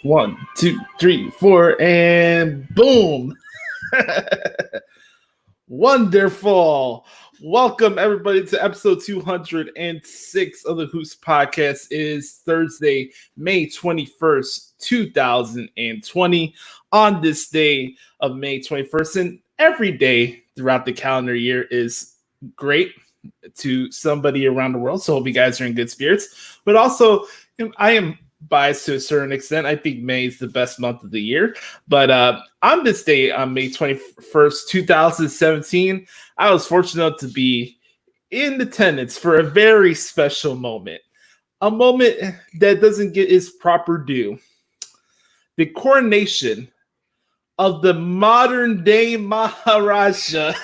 One, two, three, four, and boom. Wonderful. Welcome, everybody, to episode 206 of the Hoots podcast. It is Thursday, May 21st, 2020. On this day of May 21st, and every day throughout the calendar year is great to somebody around the world. So I hope you guys are in good spirits. But also, I am biased to a certain extent. I think May is the best month of the year. But on this day, on May 21st, 2017, I was fortunate enough to be in attendance for a very special moment. A moment that doesn't get its proper due. The coronation of the modern day Maharaja,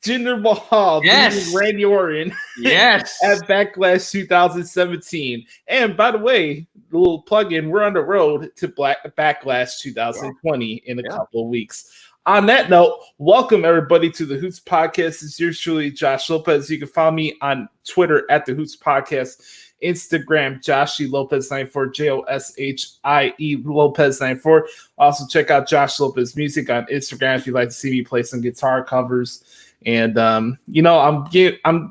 Jinder Mahal, yes, Randy Orton, yes, at Backlash 2017. And by the way, a little plug-in, we're on the road to Backlash 2020 in a couple of weeks. On that note, welcome everybody to the Hoots podcast. It's yours truly, Josh Lopez. You can follow me on Twitter at the Hoots podcast, Instagram, Joshie Lopez 94, Joshie Lopez 94. Also check out Josh Lopez Music on Instagram if you'd like to see me play some guitar covers. And I'm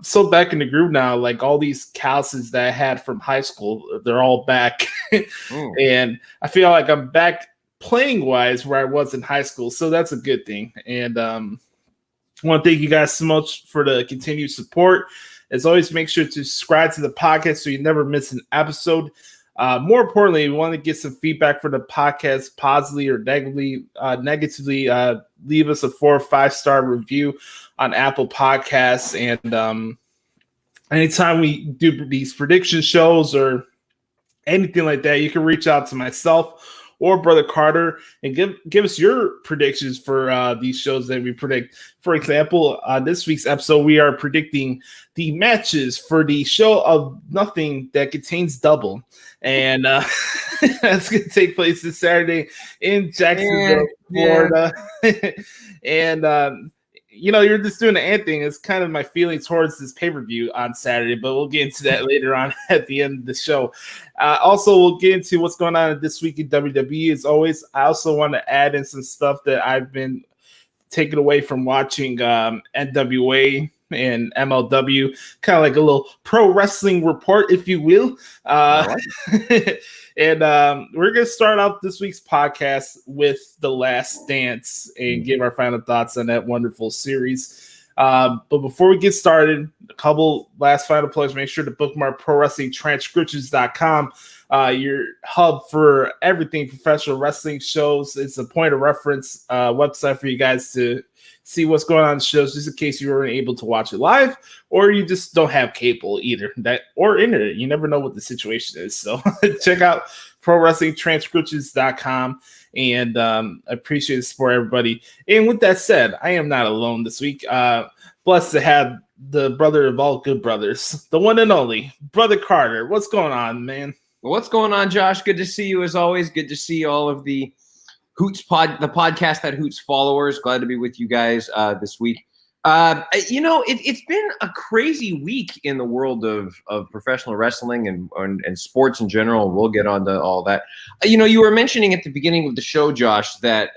so back in the groove now. Like all these calluses that I had from high school, they're all back. And I feel like I'm back playing wise where I was in high school. So that's a good thing. And I want to thank you guys so much for the continued support. As always, make sure to subscribe to the podcast so you never miss an episode. More importantly, we want to get some feedback for the podcast, positively or negatively. Leave us a 4 or 5 star review on Apple Podcasts. And anytime we do these prediction shows or anything like that, you can reach out to myself or Brother Carter and give us your predictions for these shows that we predict. For example, this week's episode, we are predicting the matches for the show of Nothing that contains double. And that's going to take place this Saturday in Jacksonville, Florida. And, you're just doing the ant thing. It's kind of my feeling towards this pay-per-view on Saturday, but we'll get into that later on at the end of the show. Also, we'll get into what's going on this week in WWE. As always, I also want to add in some stuff that I've been taken away from watching NWA and MLW, kind of like a little pro wrestling report, if you will. And we're going to start out this week's podcast with The Last Dance and give our final thoughts on that wonderful series. But before we get started, a couple last final plugs. Make sure to bookmark ProWrestlingTranscriptions.com, your hub for everything professional wrestling shows. It's a point of reference website for you guys to see what's going on in the shows, just in case you weren't able to watch it live, or you just don't have cable either, or internet. You never know what the situation is. So check out ProWrestlingTranscriptions.com, and I appreciate the support, everybody. And with that said, I am not alone this week. Blessed to have the brother of all good brothers, the one and only Brother Carter. What's going on, man? What's going on, Josh? Good to see you as always. Good to see all of the the podcast that Hoots followers. Glad to be with you guys this week. It's been a crazy week in the world of professional wrestling and sports in general. We'll get on to all that. You were mentioning at the beginning of the show, Josh, that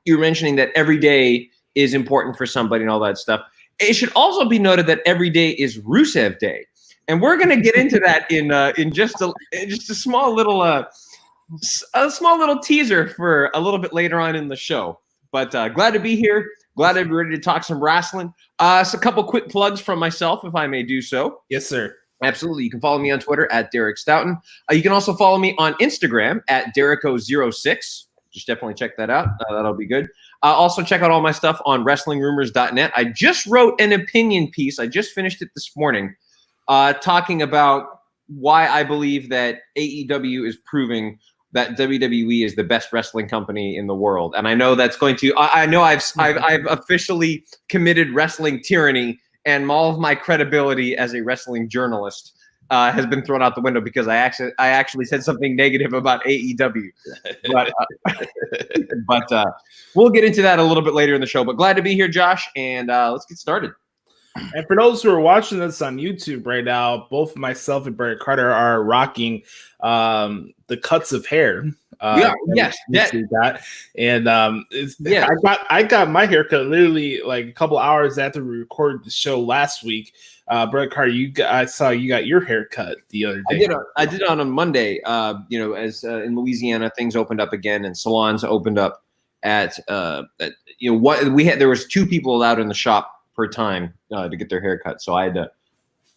you were mentioning that every day is important for somebody and all that stuff. It should also be noted that every day is Rusev Day, and we're going to get into that in just a small little teaser for a little bit later on in the show. But glad to be here. Glad to be ready to talk some wrestling. So a couple quick plugs from myself, if I may do so. Yes, sir. Absolutely. You can follow me on Twitter at Derek Stoughton. You can also follow me on Instagram at Derrico06. Just definitely check that out. That'll be good. Also check out all my stuff on WrestlingRumors.net. I just wrote an opinion piece. I just finished it this morning, talking about why I believe that AEW is proving that WWE is the best wrestling company in the world. And I know that's going to, I know I've officially committed wrestling tyranny, and all of my credibility as a wrestling journalist has been thrown out the window because I actually said something negative about AEW. But we'll get into that a little bit later in the show. But glad to be here, Josh, and let's get started. And for those who are watching this on YouTube right now, both myself and Brett Carter are rocking the cuts of hair. Yes. That. And I got my haircut literally like a couple hours after we recorded the show last week. Brett Carter, I saw you got your haircut the other day. I did it on a Monday. As in Louisiana, things opened up again and salons opened up there was 2 people allowed in the shop per time to get their haircut. So I had to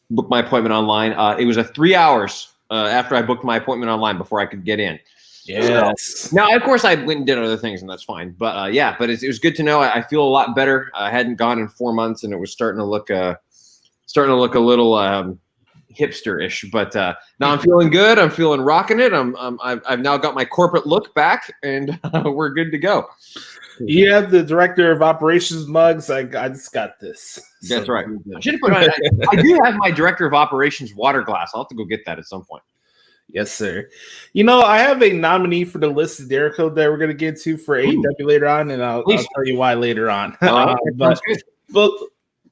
book my appointment online. It was 3 hours after I booked my appointment online before I could get in. Yes. So, now, of course, I went and did other things, and that's fine. But it was good to know. I feel a lot better. I hadn't gone in 4 months, and it was starting to look a little hipster-ish. But now I'm feeling good. I'm feeling rocking it. I've now got my corporate look back, and we're good to go. You have the director of operations mugs. I just got this. That's right. I should have put on. I do have my director of operations water glass. I'll have to go get that at some point. Yes, sir. I have a nominee for the list of Jericho that we're going to get to for AEW later on, and I'll tell you why later on. But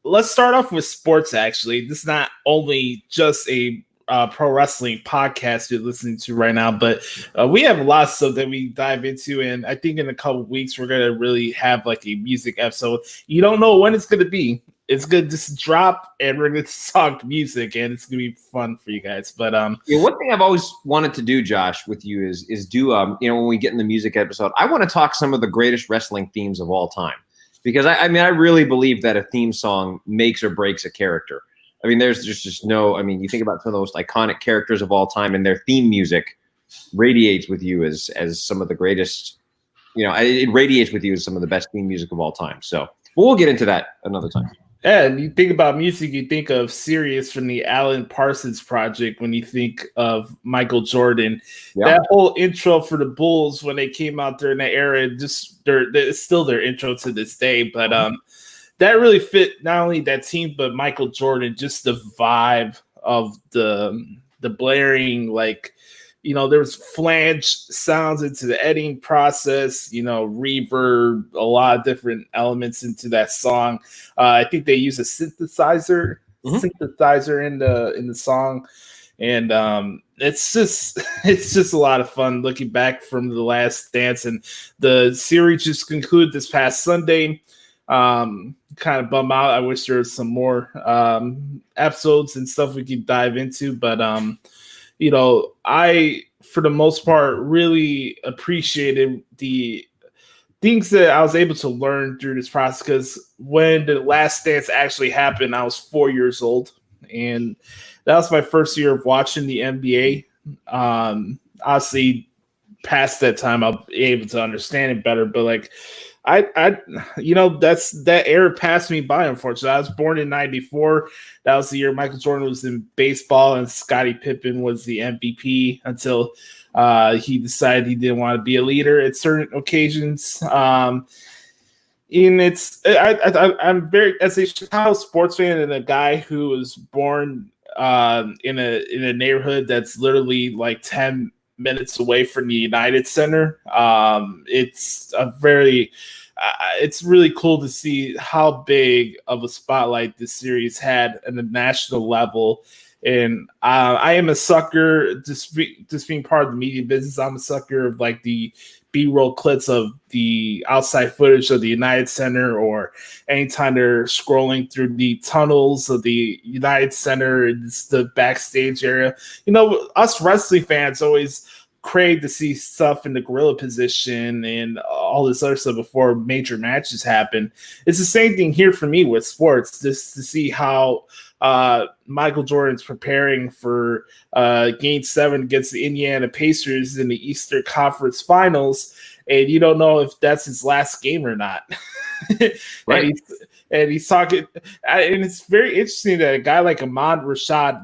let's start off with sports, actually. This is not only just a pro wrestling podcast you're listening to right now, but we have lots of stuff that we dive into, and I think in a couple of weeks we're going to really have like a music episode. You don't know when it's going to be. It's good to just drop, and we're going to talk music, and it's going to be fun for you guys. But one thing I've always wanted to do, Josh, with you is do when we get in the music episode, I want to talk some of the greatest wrestling themes of all time, because I really believe that a theme song makes or breaks a character. I mean, there's just no. I mean, you think about some of the most iconic characters of all time, and their theme music radiates with you as some of the greatest. It radiates with you as some of the best theme music of all time. So we'll get into that another time. Yeah, and you think about music, you think of Sirius from the Alan Parsons Project when you think of Michael Jordan. Yep. That whole intro for the Bulls when they came out during that era, it's still their intro to this day. But that really fit not only that team, but Michael Jordan, just the vibe of the blaring, there was flange sounds into the editing process, reverb, a lot of different elements into that song. I think they use a synthesizer in the song. And it's just a lot of fun looking back from The Last Dance. And the series just concluded this past Sunday. Kind of bum out. I wish there was some more episodes and stuff we could dive into. But I, for the most part, really appreciated the things that I was able to learn through this process, because when The Last Dance actually happened, I was 4 years old, and that was my first year of watching the NBA. Obviously, past that time, I'll be able to understand it better, but that era passed me by, unfortunately. I was born in 94. That was the year Michael Jordan was in baseball and Scottie Pippen was the MVP until he decided he didn't want to be a leader at certain occasions. I'm very, as a Chicago sports fan and a guy who was born in a neighborhood that's literally like 10 minutes away from the United Center. It's really cool to see how big of a spotlight this series had at the national level. And I am a sucker, just being part of the media business. I'm a sucker of like the B-roll clips of the outside footage of the United Center, or anytime they're scrolling through the tunnels of the United Center, it's the backstage area. You know, us wrestling fans always crave to see stuff in the gorilla position and all this other stuff before major matches happen. It's the same thing here for me with sports, just to see how Michael Jordan's preparing for Game 7 against the Indiana Pacers in the Eastern Conference Finals, and you don't know if that's his last game or not. Right. And he's talking, and it's very interesting that a guy like Ahmad Rashad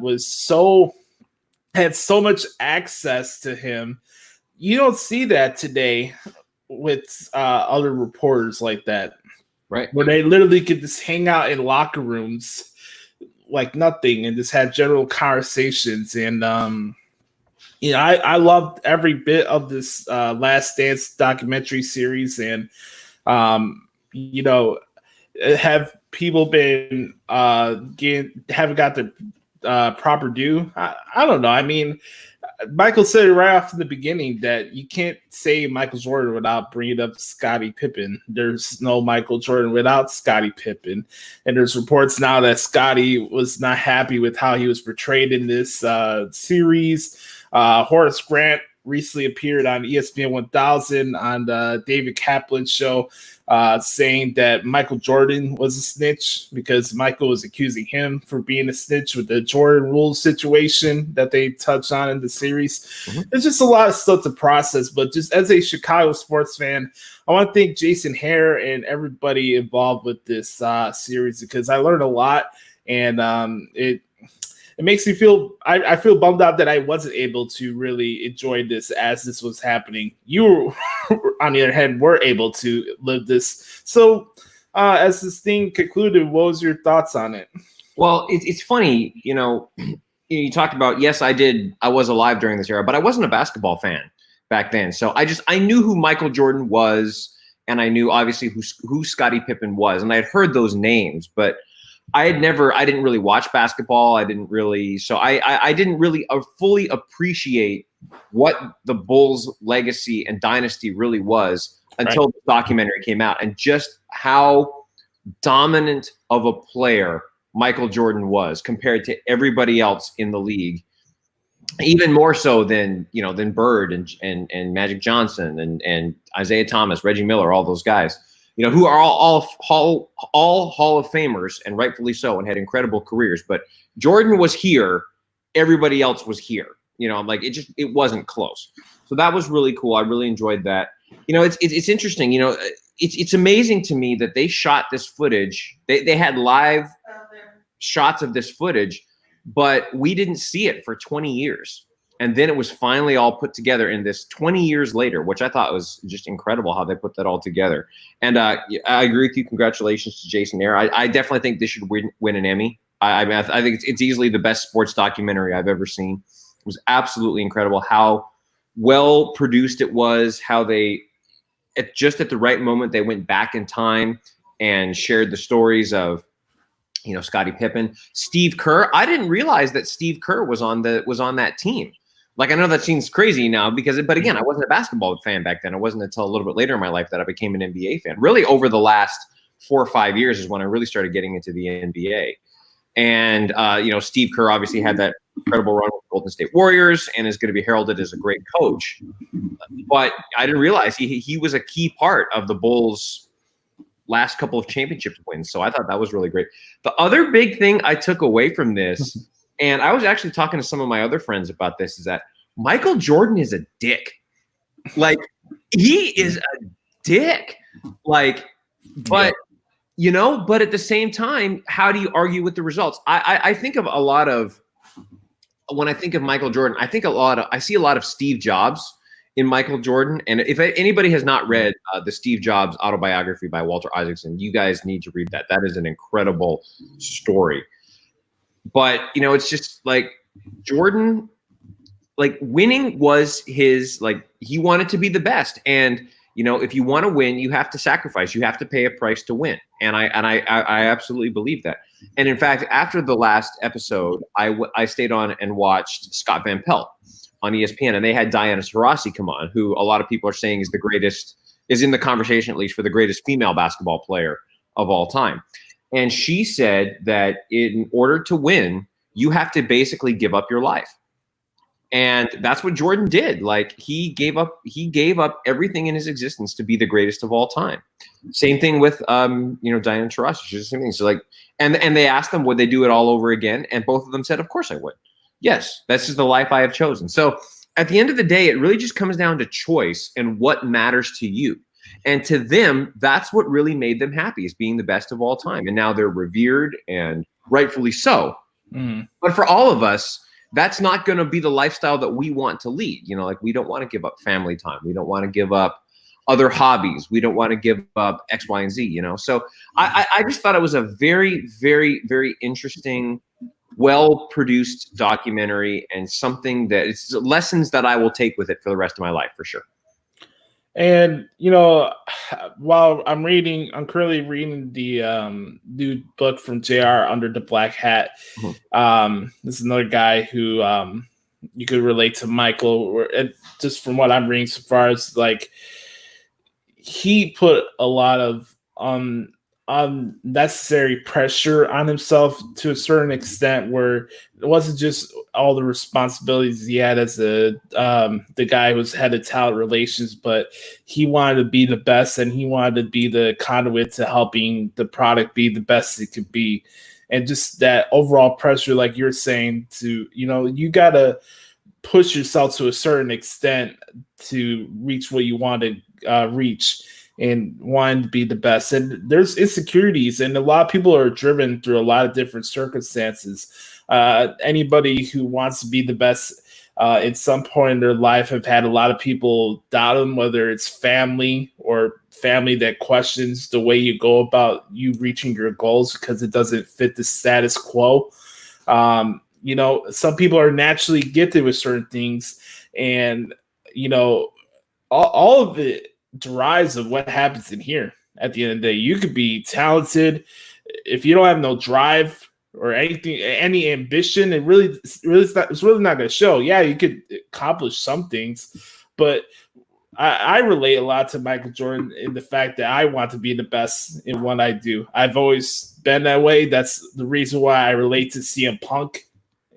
had so much access to him. You don't see that today with other reporters like that, right? Where they literally could just hang out in locker rooms like nothing and just have general conversations. And I loved every bit of this Last Dance documentary series. And have people been haven't got the proper due? I don't know. I mean, Michael said it right off in the beginning that you can't say Michael Jordan without bringing up Scottie Pippen. There's no Michael Jordan without Scottie Pippen. And there's reports now that Scottie was not happy with how he was portrayed in this series. Horace Grant recently appeared on ESPN 1000 on the David Kaplan's show, saying that Michael Jordan was a snitch because Michael was accusing him for being a snitch with the Jordan rules situation that they touched on in the series. Mm-hmm. There's just a lot of stuff to process, but just as a Chicago sports fan, I want to thank Jason Hare and everybody involved with this series, because I learned a lot, and it makes me feel, I feel bummed out that I wasn't able to really enjoy this as this was happening. You, on the other hand, were able to live this. So as this thing concluded, what was your thoughts on it? Well, it's funny, you talked about, yes, I was alive during this era, but I wasn't a basketball fan back then. So I knew who Michael Jordan was, and I knew obviously who Scottie Pippen was, and I had heard those names, but I didn't really watch basketball. I didn't really fully appreciate what the Bulls' legacy and dynasty really was until the documentary came out, and just how dominant of a player Michael Jordan was compared to everybody else in the league, even more so than Bird and Magic Johnson and Isaiah Thomas, Reggie Miller, all those guys. Who are all Hall of Famers, and rightfully so, and had incredible careers. But Jordan was here, everybody else was here. It wasn't close. So that was really cool. I really enjoyed that. It's interesting. It's amazing to me that they shot this footage. They had live shots of this footage, but we didn't see it for 20 years. And then it was finally all put together in this 20 years later, which I thought was just incredible how they put that all together. And I agree with you. Congratulations to Jason Hare. I definitely think this should win an Emmy. I think it's easily the best sports documentary I've ever seen. It was absolutely incredible how well produced it was, how they, at the right moment, they went back in time and shared the stories of, Scottie Pippen, Steve Kerr. I didn't realize that Steve Kerr was on that team. Like, I know that seems crazy now but again, I wasn't a basketball fan back then. It wasn't until a little bit later in my life that I became an NBA fan. Really, over the last 4 or 5 years is when I really started getting into the NBA. And, Steve Kerr obviously had that incredible run with the Golden State Warriors and is going to be heralded as a great coach. But I didn't realize he was a key part of the Bulls' last couple of championship wins. So I thought that was really great. The other big thing I took away from this, and I was actually talking to some of my other friends about this, is that Michael Jordan is a dick. Like, he is a dick. Like, but, but at the same time, how do you argue with the results? I think of a lot of, when I think of Michael Jordan, I see a lot of Steve Jobs in Michael Jordan. And if anybody has not read the Steve Jobs autobiography by Walter Isaacson, you guys need to read that. That is an incredible story. But, it's just like Jordan, like winning was his, like he wanted to be the best. And, you know, if you want to win, you have to sacrifice, you have to pay a price to win. And I absolutely believe that. And in fact, after the last episode, I stayed on and watched Scott Van Pelt on ESPN, and they had Diana Taurasi come on, who a lot of people are saying is in the conversation, at least, for the greatest female basketball player of all time. And she said that in order to win, you have to basically give up your life. And that's what Jordan did. Like he gave up everything in his existence to be the greatest of all time. Same thing with Diana Taurasi. She's the same thing. So like, and they asked them, would they do it all over again? And both of them said, of course I would. Yes, this is the life I have chosen. So at the end of the day, it really just comes down to choice and what matters to you. And to them, that's what really made them happy, is being the best of all time. And now they're revered, and rightfully so. Mm. But for all of us, that's not going to be the lifestyle that we want to lead. You know, like we don't want to give up family time. We don't want to give up other hobbies. We don't want to give up X, Y, and Z, you know? So I just thought it was a very, very, very interesting, well-produced documentary, and something that it's lessons that I will take with it for the rest of my life, for sure. And, you know, while I'm currently reading the new book from JR, Under the Black Hat. Mm-hmm. This is another guy who you could relate to Michael, just from what I'm reading so far. It's like he put a lot of unnecessary pressure on himself to a certain extent, where it wasn't just all the responsibilities he had as the guy who's head of talent relations, but he wanted to be the best, and he wanted to be the conduit to helping the product be the best it could be. And just that overall pressure, like you're saying, to, you know, you got to push yourself to a certain extent to reach what you want to reach, and wanting to be the best. And there's insecurities, and a lot of people are driven through a lot of different circumstances. Anybody who wants to be the best at some point in their life have had a lot of people doubt them, whether it's family or family that questions the way you go about you reaching your goals because it doesn't fit the status quo. You know, some people are naturally gifted with certain things, and, you know, all of it derives of what happens in here. At the end of the day, you could be talented. If you don't have no drive or anything, any ambition, it's really not going to show. Yeah, you could accomplish some things, but I relate a lot to Michael Jordan in the fact that I want to be the best in what I do. I've always been that way. That's the reason why I relate to CM Punk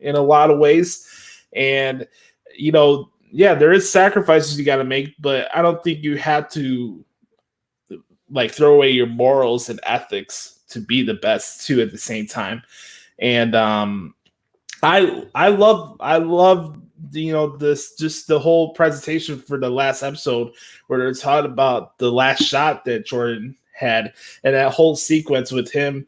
in a lot of ways. And, you know, yeah, there is sacrifices you got to make, but I don't think you have to like throw away your morals and ethics to be the best too at the same time. And I love you know, this, just the whole presentation for the last episode where they're talking about the last shot that Jordan had, and that whole sequence with him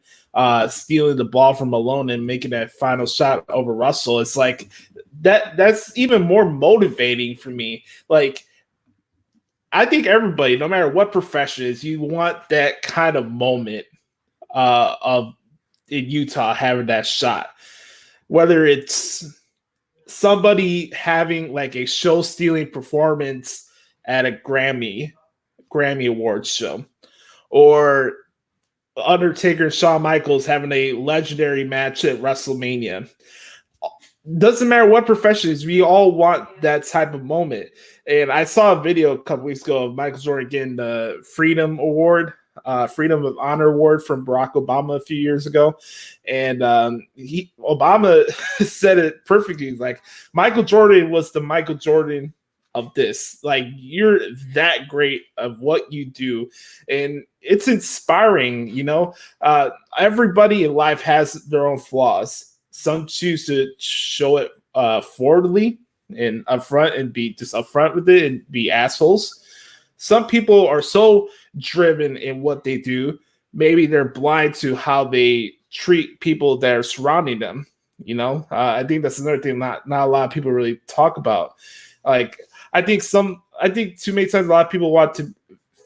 stealing the ball from Malone and making that final shot over Russell. It's like that's even more motivating for me. Like, I think everybody, no matter what profession it is, you want that kind of moment of in Utah having that shot, whether it's somebody having like a show-stealing performance at a Grammy Awards show, or Undertaker and Shawn Michaels having a legendary match at WrestleMania. Doesn't matter what profession it is, we all want that type of moment. And I saw a video a couple weeks ago of Michael Jordan getting the Freedom of Honor Award from Barack Obama a few years ago. And Obama said it perfectly. He's like, Michael Jordan was the Michael Jordan of this. Like, you're that great of what you do. And it's inspiring, you know. Everybody in life has their own flaws. Some choose to show it forwardly and upfront and be just upfront with it and be assholes. Some people are so driven in what they do, maybe they're blind to how they treat people that are surrounding them. You know, I think that's another thing not a lot of people really talk about. Like, I think too many times a lot of people want to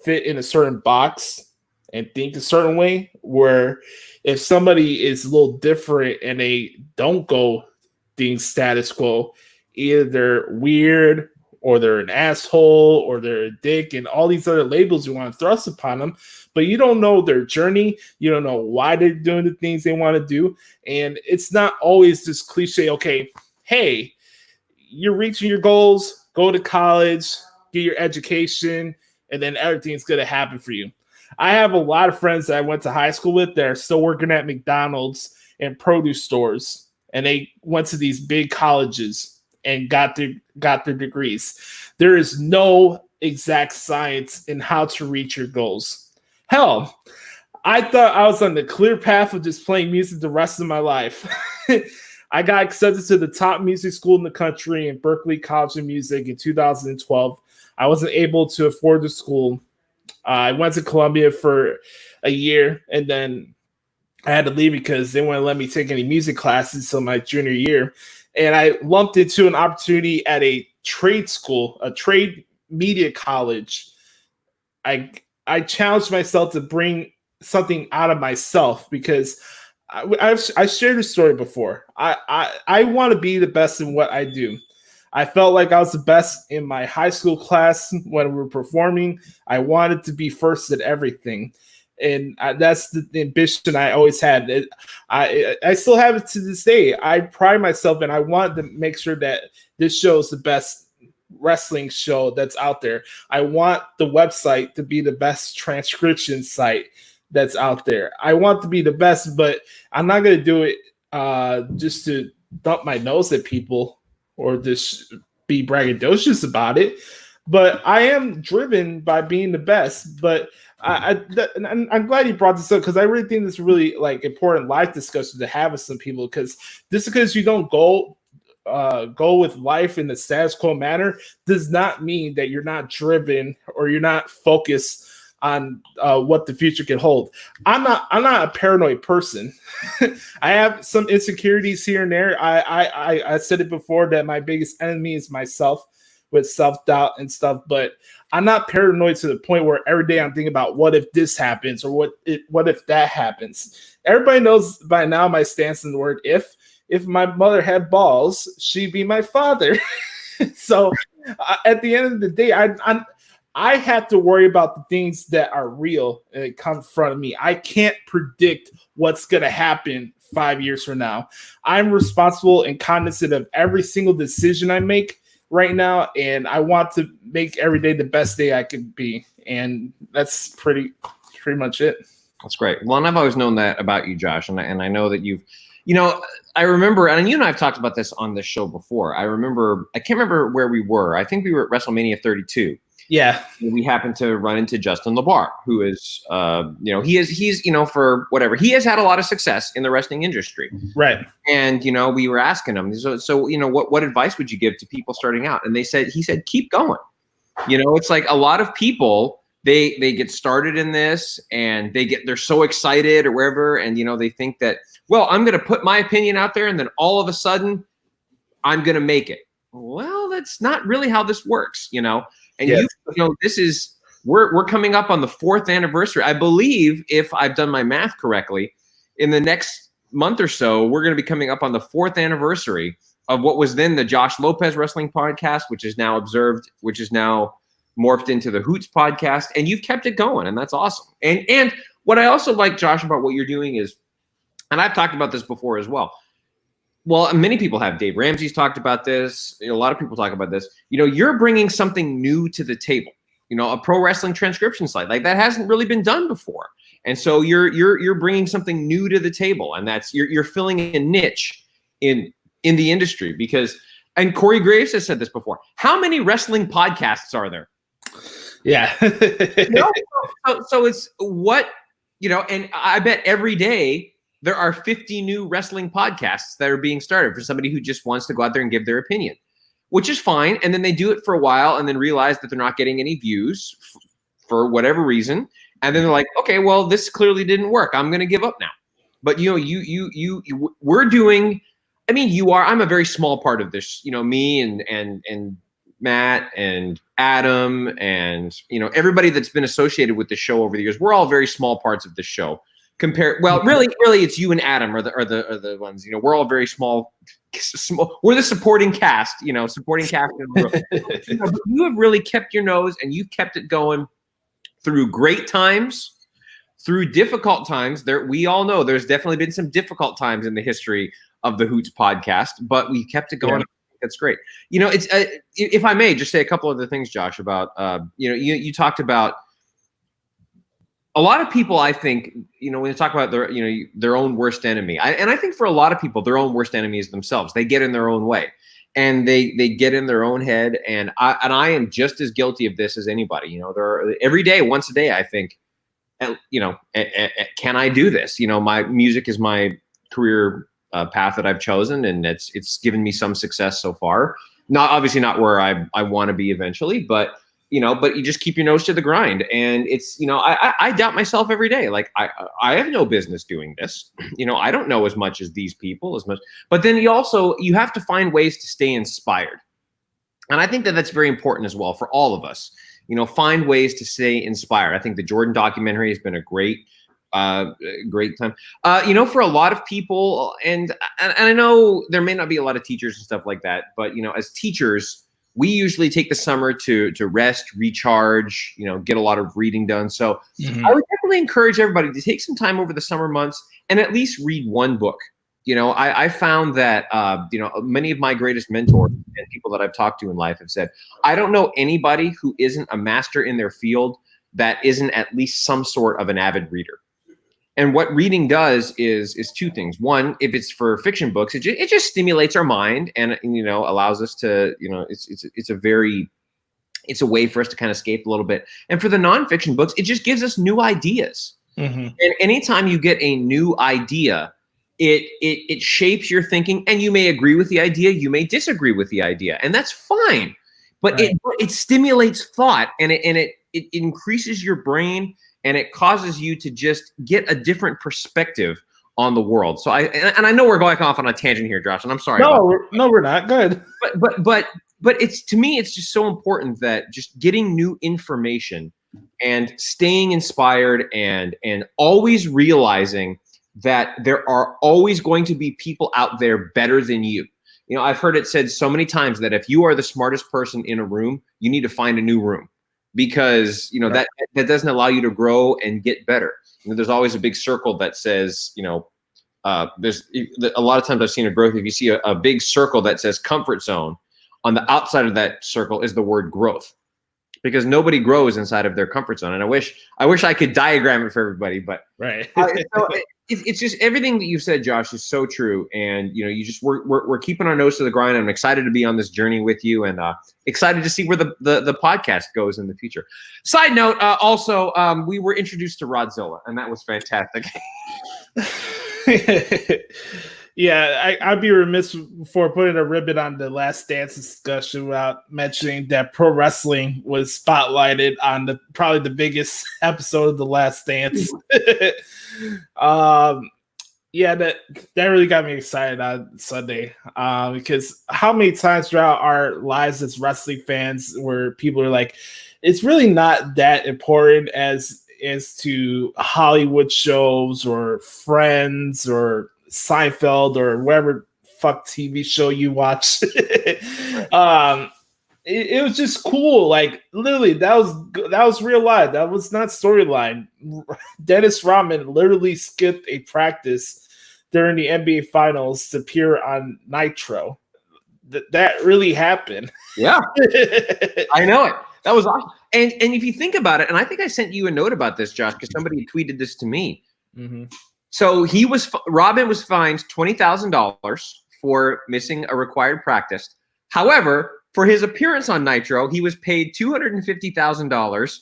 fit in a certain box and think a certain way, where if somebody is a little different and they don't go being status quo, Either they're weird, or they're an asshole, or they're a dick, and all these other labels you want to thrust upon them, but you don't know their journey. You don't know why they're doing the things they want to do. And it's not always this cliche, okay, hey, you're reaching your goals, go to college, get your education, and then everything's going to happen for you. I have a lot of friends that I went to high school with that are still working at McDonald's and produce stores, and they went to these big colleges and got their degrees. There is no exact science in how to reach your goals. Hell, I thought I was on the clear path of just playing music the rest of my life. I got accepted to the top music school in the country in Berklee College of Music in 2012. I wasn't able to afford the school. I went to Columbia for a year, and then I had to leave because they wouldn't let me take any music classes until my junior year. And I lumped into an opportunity at a trade school, a trade media college. I challenged myself to bring something out of myself because I shared this story before. I want to be the best in what I do. I felt like I was the best in my high school class when we were performing. I wanted to be first at everything. And that's the ambition I always had. I still have it to this day. I pride myself, and I want to make sure that this show is the best wrestling show that's out there. I want the website to be the best transcription site that's out there. I want to be the best, but I'm not going to do it just to dump my nose at people or just be braggadocious about it. But I am driven by being the best. But I'm glad you brought this up because I really think this is really like important life discussion to have with some people. Because just because you don't go with life in the status quo manner does not mean that you're not driven or you're not focused on what the future can hold. I'm not a paranoid person. I have some insecurities here and there. I said it before that my biggest enemy is myself, with self-doubt and stuff, but I'm not paranoid to the point where every day I'm thinking about what if this happens or what if that happens. Everybody knows by now my stance in the word if. If my mother had balls, she'd be my father. So at the end of the day, I have to worry about the things that are real and come in front of me. I can't predict what's going to happen 5 years from now. I'm responsible and cognizant of every single decision I make right now, and I want to make every day the best day I can be, and that's pretty much it. That's great. Well, and I've always known that about you, Josh, and I know that you've, I remember, and you and I have talked about this on this show before. I can't remember where we were. I think we were at WrestleMania 32. Yeah, we happened to run into Justin LeBar, who is, he's for whatever, he has had a lot of success in the wrestling industry, right? And we were asking him, so what advice would you give to people starting out? And he said, keep going. It's like a lot of people they get started in this and they're so excited or wherever, and they think that, well, I'm going to put my opinion out there, and then all of a sudden, I'm going to make it. Well, that's not really how this works, And yes. This is we're coming up on the 4th anniversary. I believe, if I've done my math correctly, in the next month or so, we're going to be coming up on the 4th anniversary of what was then the Josh Lopez Wrestling Podcast, which is now morphed into the Hoots Podcast, and you've kept it going, and that's awesome. And what I also like, Josh, about what you're doing is, and I've talked about this before as well. Well, many people have. Dave Ramsey's talked about this. A lot of people talk about this. You're bringing something new to the table. A pro wrestling transcription site like that hasn't really been done before, and so you're bringing something new to the table, and that's you're filling a niche in the industry because. And Corey Graves has said this before. How many wrestling podcasts are there? Yeah. So it's what and I bet every day. There are 50 new wrestling podcasts that are being started for somebody who just wants to go out there and give their opinion, which is fine. And then they do it for a while and then realize that they're not getting any views for whatever reason. And then they're like, okay, well, this clearly didn't work. I'm going to give up now. But, we're doing, I'm a very small part of this, me and Matt and Adam and, everybody that's been associated with the show over the years. We're all very small parts of the show. Really, it's you and Adam are the ones. You know, we're all very small. We're the supporting cast. You know, supporting cast. But you have really kept your nose, and you've kept it going through great times, through difficult times. We all know there's definitely been some difficult times in the history of the Hoots podcast, but we kept it going. Yeah. That's great. You know, it's if I may just say a couple other things, Josh, about you talked about. A lot of people, I think, you know, when you talk about their own worst enemy, and I think for a lot of people, their own worst enemy is themselves. They get in their own way, and they get in their own head. And I am just as guilty of this as anybody. You know, every day, once a day, I think, can I do this? You know, my music is my career path that I've chosen, and it's given me some success so far. Obviously not where I want to be eventually, but. You know, but you just keep your nose to the grind. And it's, you know, I doubt myself every day. Like, I have no business doing this. You know, I don't know as much as these people, but then you have to find ways to stay inspired. And I think that's very important as well for all of us. You know, find ways to stay inspired. I think the Jordan documentary has been a great time. You know, for a lot of people, and I know there may not be a lot of teachers and stuff like that, but, you know, as teachers, we usually take the summer to rest, recharge, you know, get a lot of reading done. So I would definitely encourage everybody to take some time over the summer months and at least read one book. You know, I found that, you know, many of my greatest mentors and people that I've talked to in life have said, I don't know anybody who isn't a master in their field that isn't at least some sort of an avid reader. And what reading does is two things. One, if it's for fiction books, it just stimulates our mind and you know, allows us to, you know, it's a way for us to kind of escape a little bit. And for the nonfiction books, it just gives us new ideas. And anytime you get a new idea, it shapes your thinking, and you may agree with the idea, you may disagree with the idea, and that's fine. But it stimulates thought, and it increases your brain. And it causes you to just get a different perspective on the world. So I know we're going off on a tangent here, Josh, and I'm sorry. No, we're not. Good. But it's, to me, it's just so important that just getting new information and staying inspired and always realizing that there are always going to be people out there better than you. You know, I've heard it said so many times that if you are the smartest person in a room, you need to find a new room. Because, you know, that doesn't allow you to grow and get better. You know, there's always a big circle that says, you know, there's a lot of times I've seen a growth. If you see a big circle that says comfort zone, on the outside of that circle is the word growth, because nobody grows inside of their comfort zone. And I wish I could diagram it for everybody, but so it's just everything that you said, Josh, is so true. And, you know, we're keeping our nose to the grind. I'm excited to be on this journey with you, and excited to see where the podcast goes in the future. Side note, also, we were introduced to Rodzilla, and that was fantastic. Yeah, I'd be remiss for putting a ribbon on the Last Dance discussion without mentioning that pro wrestling was spotlighted on probably the biggest episode of the Last Dance. Yeah, that really got me excited on Sunday, because how many times throughout our lives as wrestling fans where people are like, it's really not that important as to Hollywood shows or Friends or Seinfeld or whatever fuck TV show you watch. It was just cool. Like, literally, that was real life. That was not storyline. Dennis Rodman literally skipped a practice during the NBA Finals to appear on Nitro. That really happened. Yeah, I know it. That was awesome. And if you think about it, and I think I sent you a note about this, Josh, because somebody tweeted this to me. So Robin was fined $20,000 for missing a required practice. However, for his appearance on Nitro, he was paid $250,000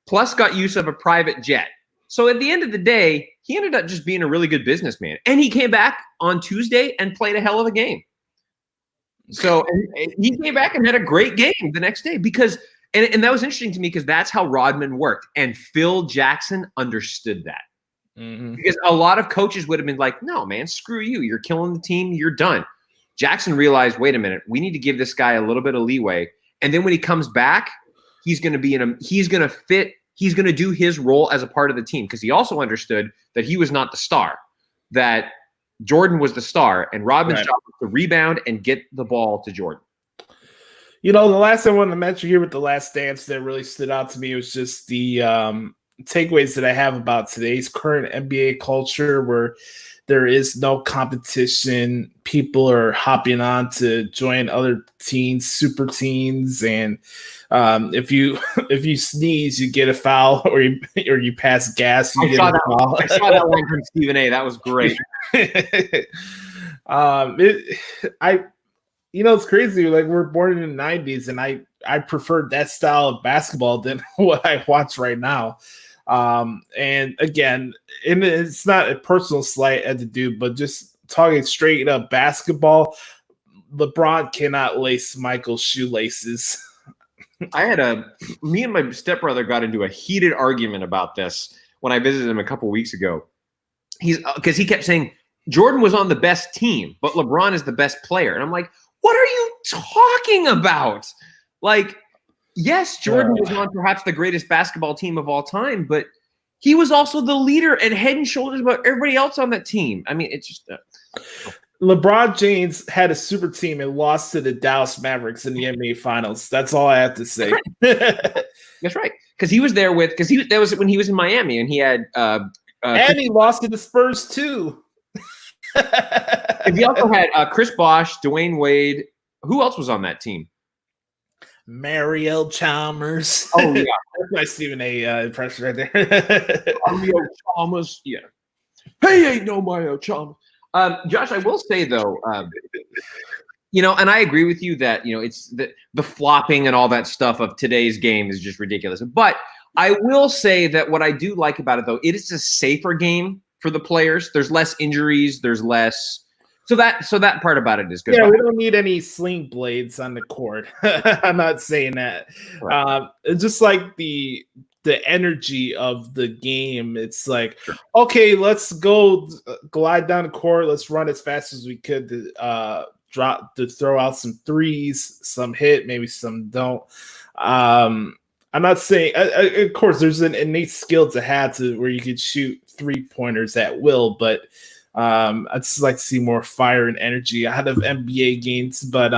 plus got use of a private jet. So at the end of the day, he ended up just being a really good businessman. And he came back on Tuesday and played a hell of a game. So and he came back and had a great game the next day because and that was interesting to me because that's how Rodman worked. And Phil Jackson understood that. Because a lot of coaches would have been like, no, man, screw you. You're killing the team. You're done. Jackson realized, wait a minute, we need to give this guy a little bit of leeway. And then when he comes back, he's going to fit he's going to do his role as a part of the team, because he also understood that he was not the star, that Jordan was the star, and Robin's job was to rebound and get the ball to Jordan. You know, the last thing I wanted to mention here with The Last Dance that really stood out to me was just the takeaways that I have about today's current NBA culture, where there is no competition. People are hopping on to join other teams, super teams, and if you sneeze, you get a foul, or you pass gas, you get a foul. I saw that one from Stephen A. That was great. It's crazy. Like, we're born in the 90s, and I preferred that style of basketball than what I watch right now. And again, it's not a personal slight at the dude, but just talking straight up basketball, LeBron cannot lace Michael's shoelaces. Me and my stepbrother got into a heated argument about this when I visited him a couple weeks ago. Because he kept saying Jordan was on the best team, but LeBron is the best player. And I'm like, what are you talking about? Like, yes, Jordan was on perhaps the greatest basketball team of all time, but he was also the leader and head and shoulders above everybody else on that team. I mean, it's just LeBron James had a super team and lost to the Dallas Mavericks in the NBA Finals. That's all I have to say. That's right, because he was there that was when he was in Miami, and he had and he lost to the Spurs too. And he also had Chris Bosh, Dwayne Wade. Who else was on that team? Mario Chalmers. Oh, yeah. That's my Stephen A. impression right there. Mario Chalmers. Yeah. Hey, ain't no Mario Chalmers. Josh, I will say, though, and I agree with you that, it's the flopping and all that stuff of today's game is just ridiculous. But I will say that what I do like about it, though, it is a safer game for the players. There's less injuries. There's less. So that part about it is good. Yeah, we don't need any sling blades on the court. I'm not saying that. Right. It's just like the energy of the game. It's like, okay, let's go glide down the court. Let's run as fast as we could to throw out some threes, some hit, maybe some don't. I'm not saying, of course, there's an innate skill to have to where you could shoot 3-pointers at will, but I'd just like to see more fire and energy out of NBA games. But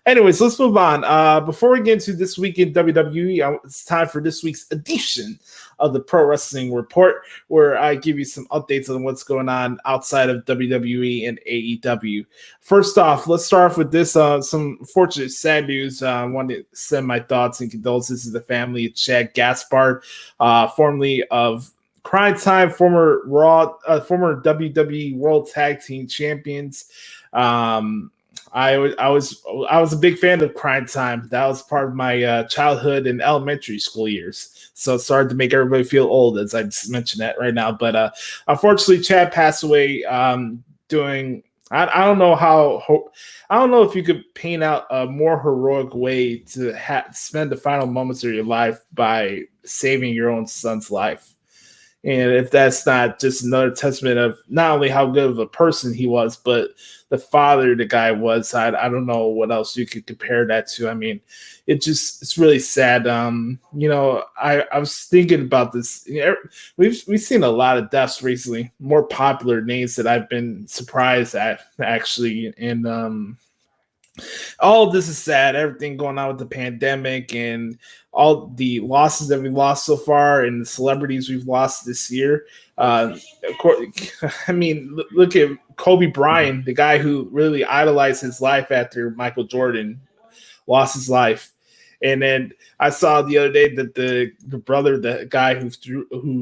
anyways, let's move on. Before we get into this week in WWE, it's time for this week's edition of the Pro Wrestling Report, where I give you some updates on what's going on outside of WWE and AEW. First off, let's start off with this. Some unfortunate, sad news. I want to send my thoughts and condolences to the family of Shad Gaspard, formerly of Crime Time, former WWE World Tag Team Champions. I was a big fan of Crime Time. That was part of my childhood and elementary school years. So it's hard to make everybody feel old, as I just mentioned that right now. But unfortunately, Chad passed away doing. I don't know how. I don't know if you could paint out a more heroic way to spend the final moments of your life by saving your own son's life. And if that's not just another testament of not only how good of a person he was, but the father the guy was, I don't know what else you could compare that to. I mean, it's really sad. I was thinking about this. We've seen a lot of deaths recently, more popular names that I've been surprised at, actually. And all of this is sad. Everything going on with the pandemic and all the losses that we lost so far and the celebrities we've lost this year. Of course, I mean, look at Kobe Bryant, the guy who really idolized his life after Michael Jordan lost his life. And then I saw the other day that the brother, the guy who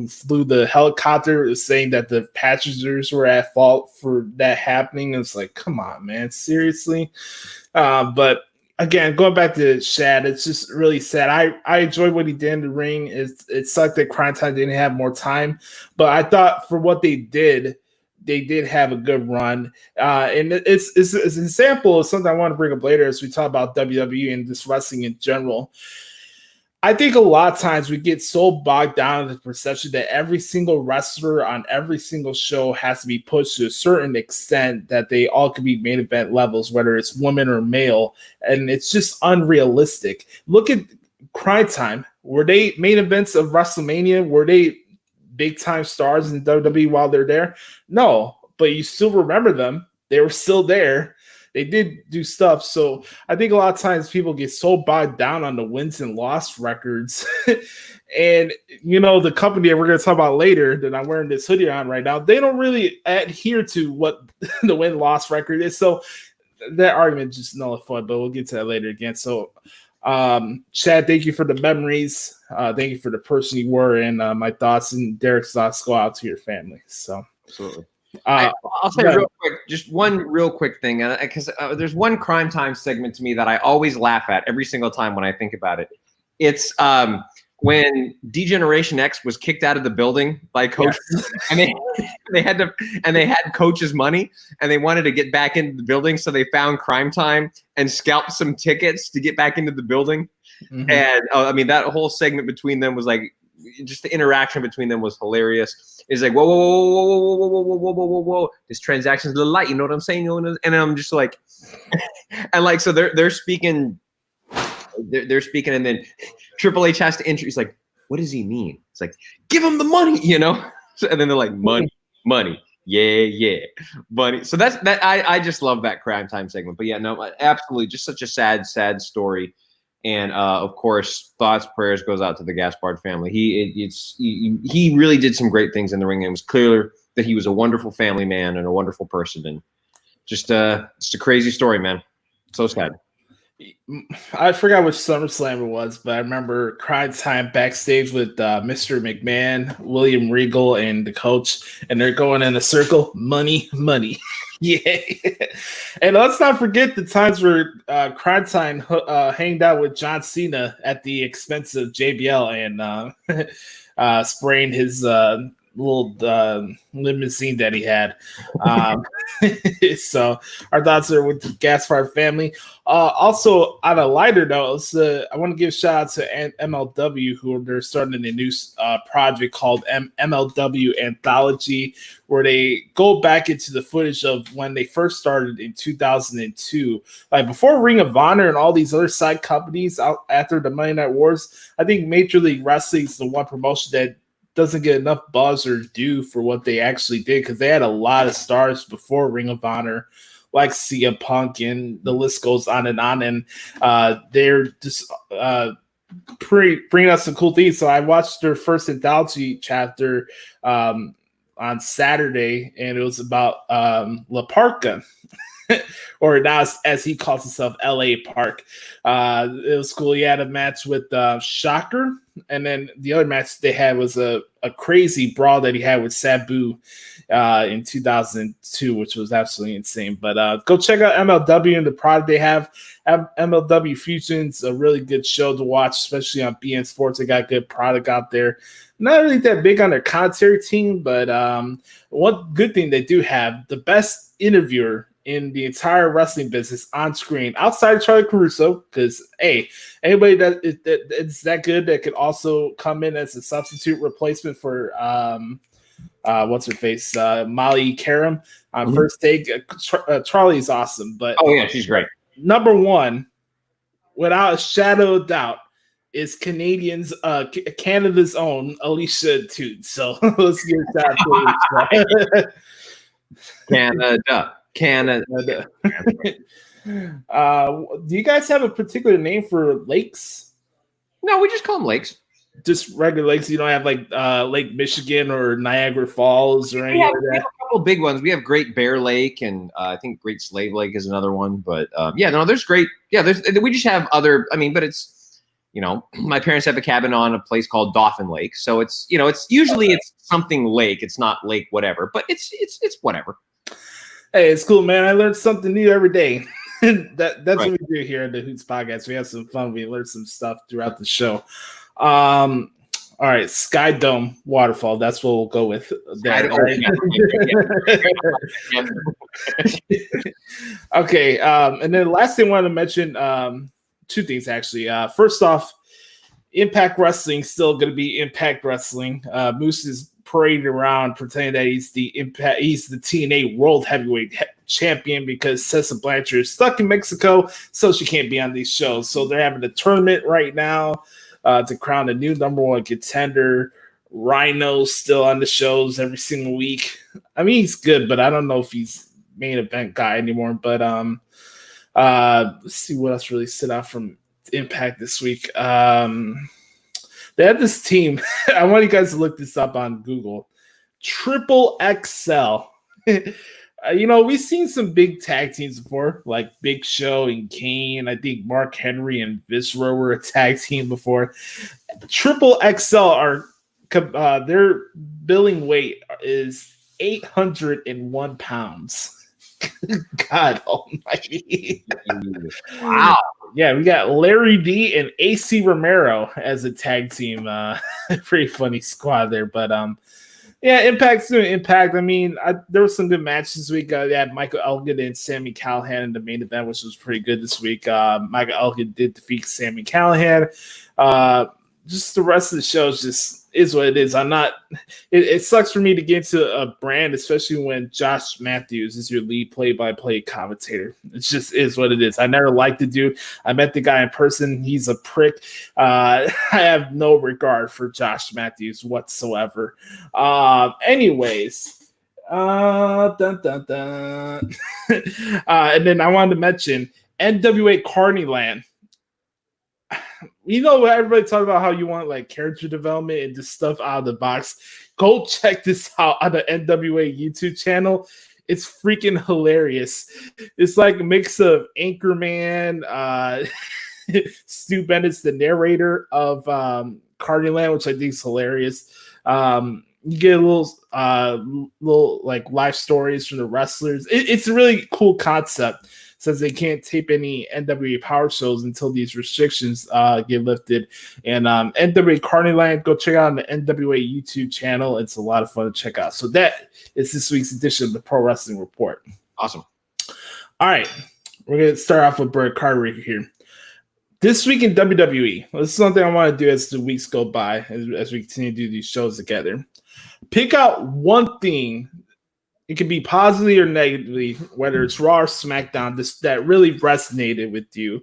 flew the helicopter, was saying that the passengers were at fault for that happening. It's like, come on, man, seriously. But again, going back to Shad, it's just really sad. I enjoyed what he did in the ring. It sucked that Crime Time didn't have more time, but I thought for what they did have a good run. And it's an example of something I want to bring up later as we talk about WWE and just wrestling in general. I think a lot of times we get so bogged down in the perception that every single wrestler on every single show has to be pushed to a certain extent that they all could be main event levels, whether it's women or male. And it's just unrealistic. Look at Crime Time, were they main events of WrestleMania? Were they big time stars in WWE while they're there? No, but you still remember them. They were still there. They did do stuff. So I think a lot of times people get so bogged down on the wins and loss records. And, the company that we're going to talk about later that I'm wearing this hoodie on right now, they don't really adhere to what the win-loss record is. So that argument just nullified, but we'll get to that later again. So, Shad, thank you for the memories. Thank you for the person you were. And my thoughts and Derek's thoughts go out to your family. So, absolutely. I'll say real quick, just one real quick thing, because there's one Crime Time segment to me that I always laugh at every single time when I think about it. It's when D-Generation X was kicked out of the building by Coach, yes. and they had Coach's money, and they wanted to get back into the building, so they found Crime Time and scalped some tickets to get back into the building. Mm-hmm. And that whole segment between them was like, just the interaction between them was hilarious. It's like, whoa. This transaction's a little light. You know what I'm saying? And I'm just like, and like, so they're speaking, and then Triple H has to enter. He's like, what does he mean? It's like, give him the money, So, and then they're like, money, yeah, money. So that's that. I just love that Crime Time segment. But yeah, no, absolutely, just such a sad story. And of course, thoughts, prayers goes out to the Gaspard family. He really did some great things in the ring. And it was clear that he was a wonderful family man and a wonderful person. And just a crazy story, man. So sad. I forgot which SummerSlam it was, but I remember Crime Time backstage with Mr. McMahon, William Regal, and the coach, and they're going in a circle. Money. Yeah. And let's not forget the times where Crime Time hanged out with John Cena at the expense of JBL and sprained his little limousine that he had. So our thoughts are with the Gaspard family. Also, on a lighter note, I want to give shout out to MLW, who they're starting a new project called MLW Anthology, where they go back into the footage of when they first started in 2002. Like before Ring of Honor and all these other side companies out after the Monday Night Wars, I think Major League Wrestling is the one promotion that doesn't get enough buzz or due for what they actually did, because they had a lot of stars before Ring of Honor, like CM Punk, and the list goes on. And they're just bringing us some cool things. So I watched their first Anthology chapter on Saturday, and it was about La Parka. Or now, as he calls himself, LA Park. It was cool. He had a match with Shocker, and then the other match they had was a crazy brawl that he had with Sabu in 2002, which was absolutely insane. But go check out MLW and the product they have. MLW Fusion's a really good show to watch, especially on BN Sports. They got good product out there. Not really that big on their commentary team, but one good thing they do have, the best interviewer in the entire wrestling business on screen, outside of Charlie Caruso, because anybody that is that good that could also come in as a substitute replacement for what's her face, Molly Karam on First Take. Charlie's awesome, but she's great. Number one, without a shadow of doubt, is Canada's own Alicia Toot. So let's give that to Canada. Do you guys have a particular name for lakes? No, we just call them lakes. Just regular lakes. You don't have like Lake Michigan or Niagara Falls or anything like that? We have a couple big ones. We have Great Bear Lake, and I think Great Slave Lake is another one. But there's great. Yeah, we just have other. But it's, my parents have a cabin on a place called Dauphin Lake, so it's it's usually it's something lake. It's not lake whatever, but it's whatever. Hey, it's cool, man. I learned something new every day. That's right. What we do here at the Hoots Podcast. We have some fun. We learn some stuff throughout the show. All right, Sky Dome Waterfall. That's what we'll go with. There, right? Okay, and then last thing I wanted to mention, two things actually. First off, Impact Wrestling still going to be Impact Wrestling. Moose is parading around pretending that he's the TNA World Heavyweight Champion because Tessa Blanchard is stuck in Mexico, so she can't be on these shows. So they're having a tournament right now. to crown a new number one contender. Rhino's still on the shows every single week. I mean, he's good, but I don't know if he's main event guy anymore. But let's see what else really stood out from Impact this week. They had this team. I want you guys to look this up on Google. Triple XL. We've seen some big tag teams before, like Big Show and Kane. I think Mark Henry and Viscera were a tag team before. Triple XL are their billing weight is 801 pounds. God almighty. Wow. Yeah, we got Larry D and AC Romero as a tag team. Pretty funny squad there. But yeah, Impact's doing Impact. I mean, there were some good matches this week. They had Michael Elgin and Sami Callihan in the main event, which was pretty good this week. Michael Elgin did defeat Sami Callihan. Just the rest of the show just is what it is. It sucks for me to get into a brand, especially when Josh Matthews is your lead play-by-play commentator. It just is what it is. I never liked the dude. I met the guy in person. He's a prick. I have no regard for Josh Matthews whatsoever. Anyways, and then I wanted to mention NWA Carnyland. Everybody talk about how you want like character development and just stuff out of the box. Go check this out on the NWA YouTube channel. It's freaking hilarious. It's like a mix of Anchorman, Stu Bennett's the narrator of Carnyland, which I think is hilarious. You get a little like life stories from the wrestlers. It's a really cool concept. Says they can't tape any NWA Power shows until these restrictions get lifted. And NWA Carnyland, go check out on the NWA YouTube channel. It's a lot of fun to check out. So that is this week's edition of the Pro Wrestling Report. Awesome. All right. We're going to start off with Bert Carter here. This week in WWE, this is something I want to do as the weeks go by, as we continue to do these shows together. Pick out one thing. It can be positively or negatively, whether it's Raw or SmackDown, that really resonated with you,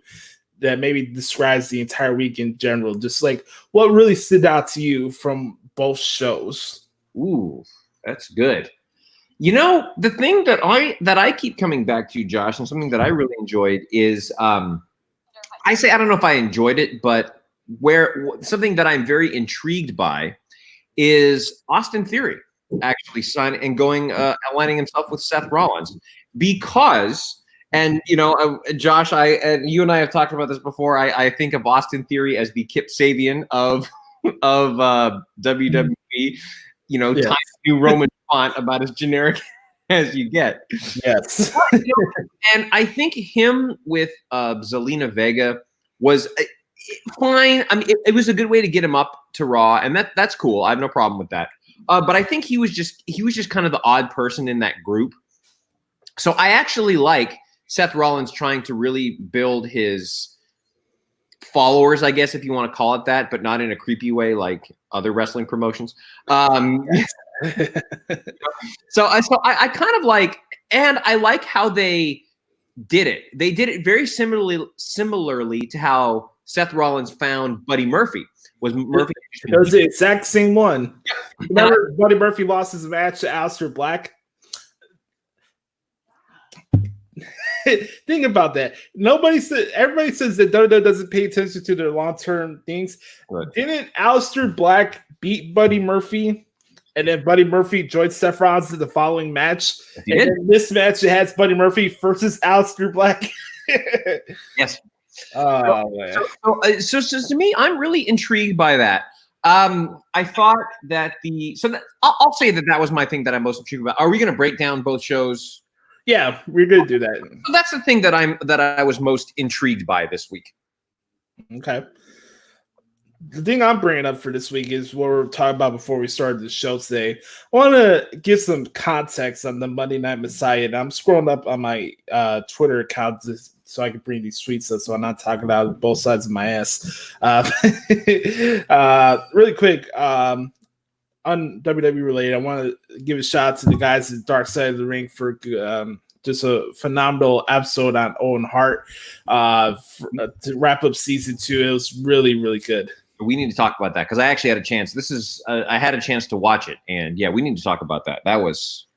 that maybe describes the entire week in general. Just like what really stood out to you from both shows. Ooh, that's good. The thing that I keep coming back to, Josh, and something that I really enjoyed is I don't know if I enjoyed it, but something that I'm very intrigued by is Austin Theory actually signing and aligning himself with Seth Rollins, because, and Josh, you and I have talked about this before. I think of Austin Theory as the Kip Sabian of WWE. Yes. Times New Roman font, about as generic as you get. Yes. And I think him with Zelina Vega was fine. I mean, it was a good way to get him up to Raw, and that's cool. I have no problem with that. But I think he was just kind of the odd person in that group. So I actually like Seth Rollins trying to really build his followers, I guess, if you want to call it that, but not in a creepy way like other wrestling promotions. So I kind of like, and I like how they did it. They did it very similarly to how Seth Rollins found Buddy Murphy. It was the exact same one. Remember, Buddy Murphy lost his match to Aleister Black? Think about that. Everybody says that WWE doesn't pay attention to their long-term things. Right. Didn't Aleister Black beat Buddy Murphy? And then Buddy Murphy joined Seth Rollins in the following match. And then this match, it has Buddy Murphy versus Aleister Black. Yes. So to me, I'm really intrigued by that. I thought that I'll say that was my thing that I'm most intrigued about. Are we going to break down both shows? Yeah, we're going to do that. So that's the thing that I was most intrigued by this week. Okay. The thing I'm bringing up for this week is what we were talking about before we started the show today. I want to give some context on the Monday Night Messiah. And I'm scrolling up on my Twitter account so I can bring these tweets up so I'm not talking out of both sides of my ass. Really quick, on WWE related, I want to give a shout out to the guys at Dark Side of the Ring for just a phenomenal episode on Owen Hart to wrap up season 2. It was really, really good. We need to talk about that because I actually had a chance. I had a chance to watch it, and yeah, we need to talk about that. That was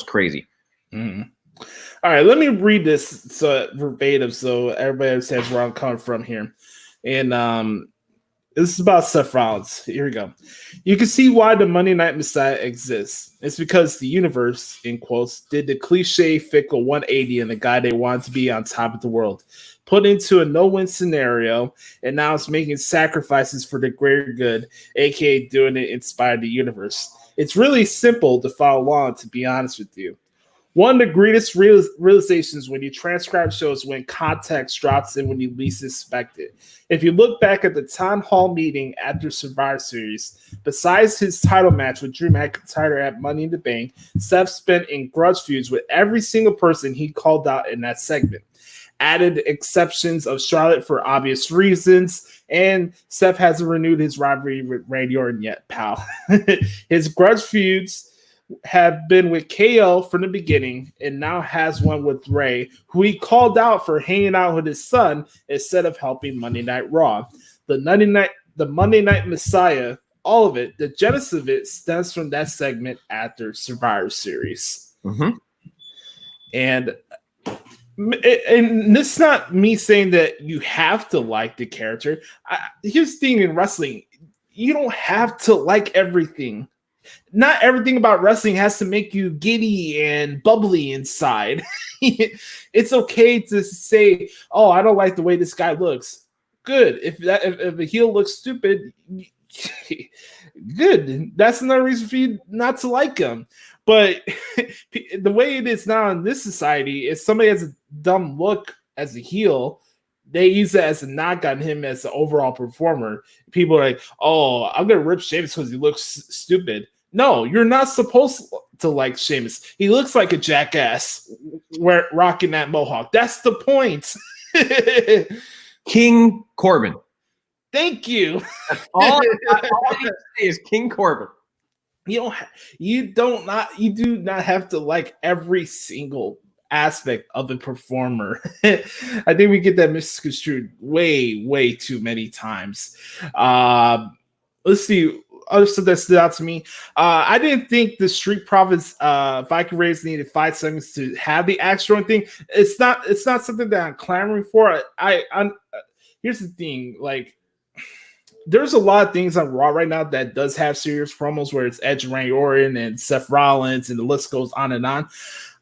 crazy. Mm-hmm. All right, let me read this verbatim so everybody understands where I'm coming from here. And this is about Seth Rollins. Here we go. You can see why the Monday Night Messiah exists. It's because the universe, in quotes, did the cliche fickle 180 and the guy they wanted to be on top of the world. Put into a no-win scenario, and now it's making sacrifices for the greater good, aka doing it inspired the universe. It's really simple to follow along, to be honest with you. One of the greatest realizations when you transcribe shows when context drops in when you least expect it. If you look back at the town hall meeting after Survivor Series, besides his title match with Drew McIntyre at Money in the Bank, Seth spent in grudge feuds with every single person he called out in that segment. Added exceptions of Charlotte for obvious reasons, and Seth hasn't renewed his rivalry with Randy Orton yet, pal. His grudge feuds have been with KO from the beginning and now has one with Ray, who he called out for hanging out with his son instead of helping Monday Night Raw. The Monday Night Messiah, all of it, the genesis of it stems from that segment after Survivor Series. Mm-hmm. And this is not me saying that you have to like the character. Here's the thing in wrestling. You don't have to like everything. Not everything about wrestling has to make you giddy and bubbly inside. It's okay to say, "Oh, I don't like the way this guy looks." Good. If a heel looks stupid, good. That's another reason for you not to like him. But the way it is now in this society, if somebody has a dumb look as a heel, they use it as a knock on him as an overall performer. People are like, "Oh, I'm gonna rip Sheamus because he looks stupid." No, you're not supposed to like Sheamus. He looks like a jackass rocking that mohawk. That's the point. King Corbin. Thank you. all I need to say is King Corbin. You do not have to like every single aspect of the performer. I think we get that misconstrued way too many times. Let's see. Other stuff that stood out to me. I didn't think the Street Profits Viking Raiders needed 5 segments to have the extra thing. It's not something that I'm clamoring for. Here's the thing, like, there's a lot of things on Raw right now that does have serious promos where it's Edge and Randy Orton and Seth Rollins and the list goes on and on.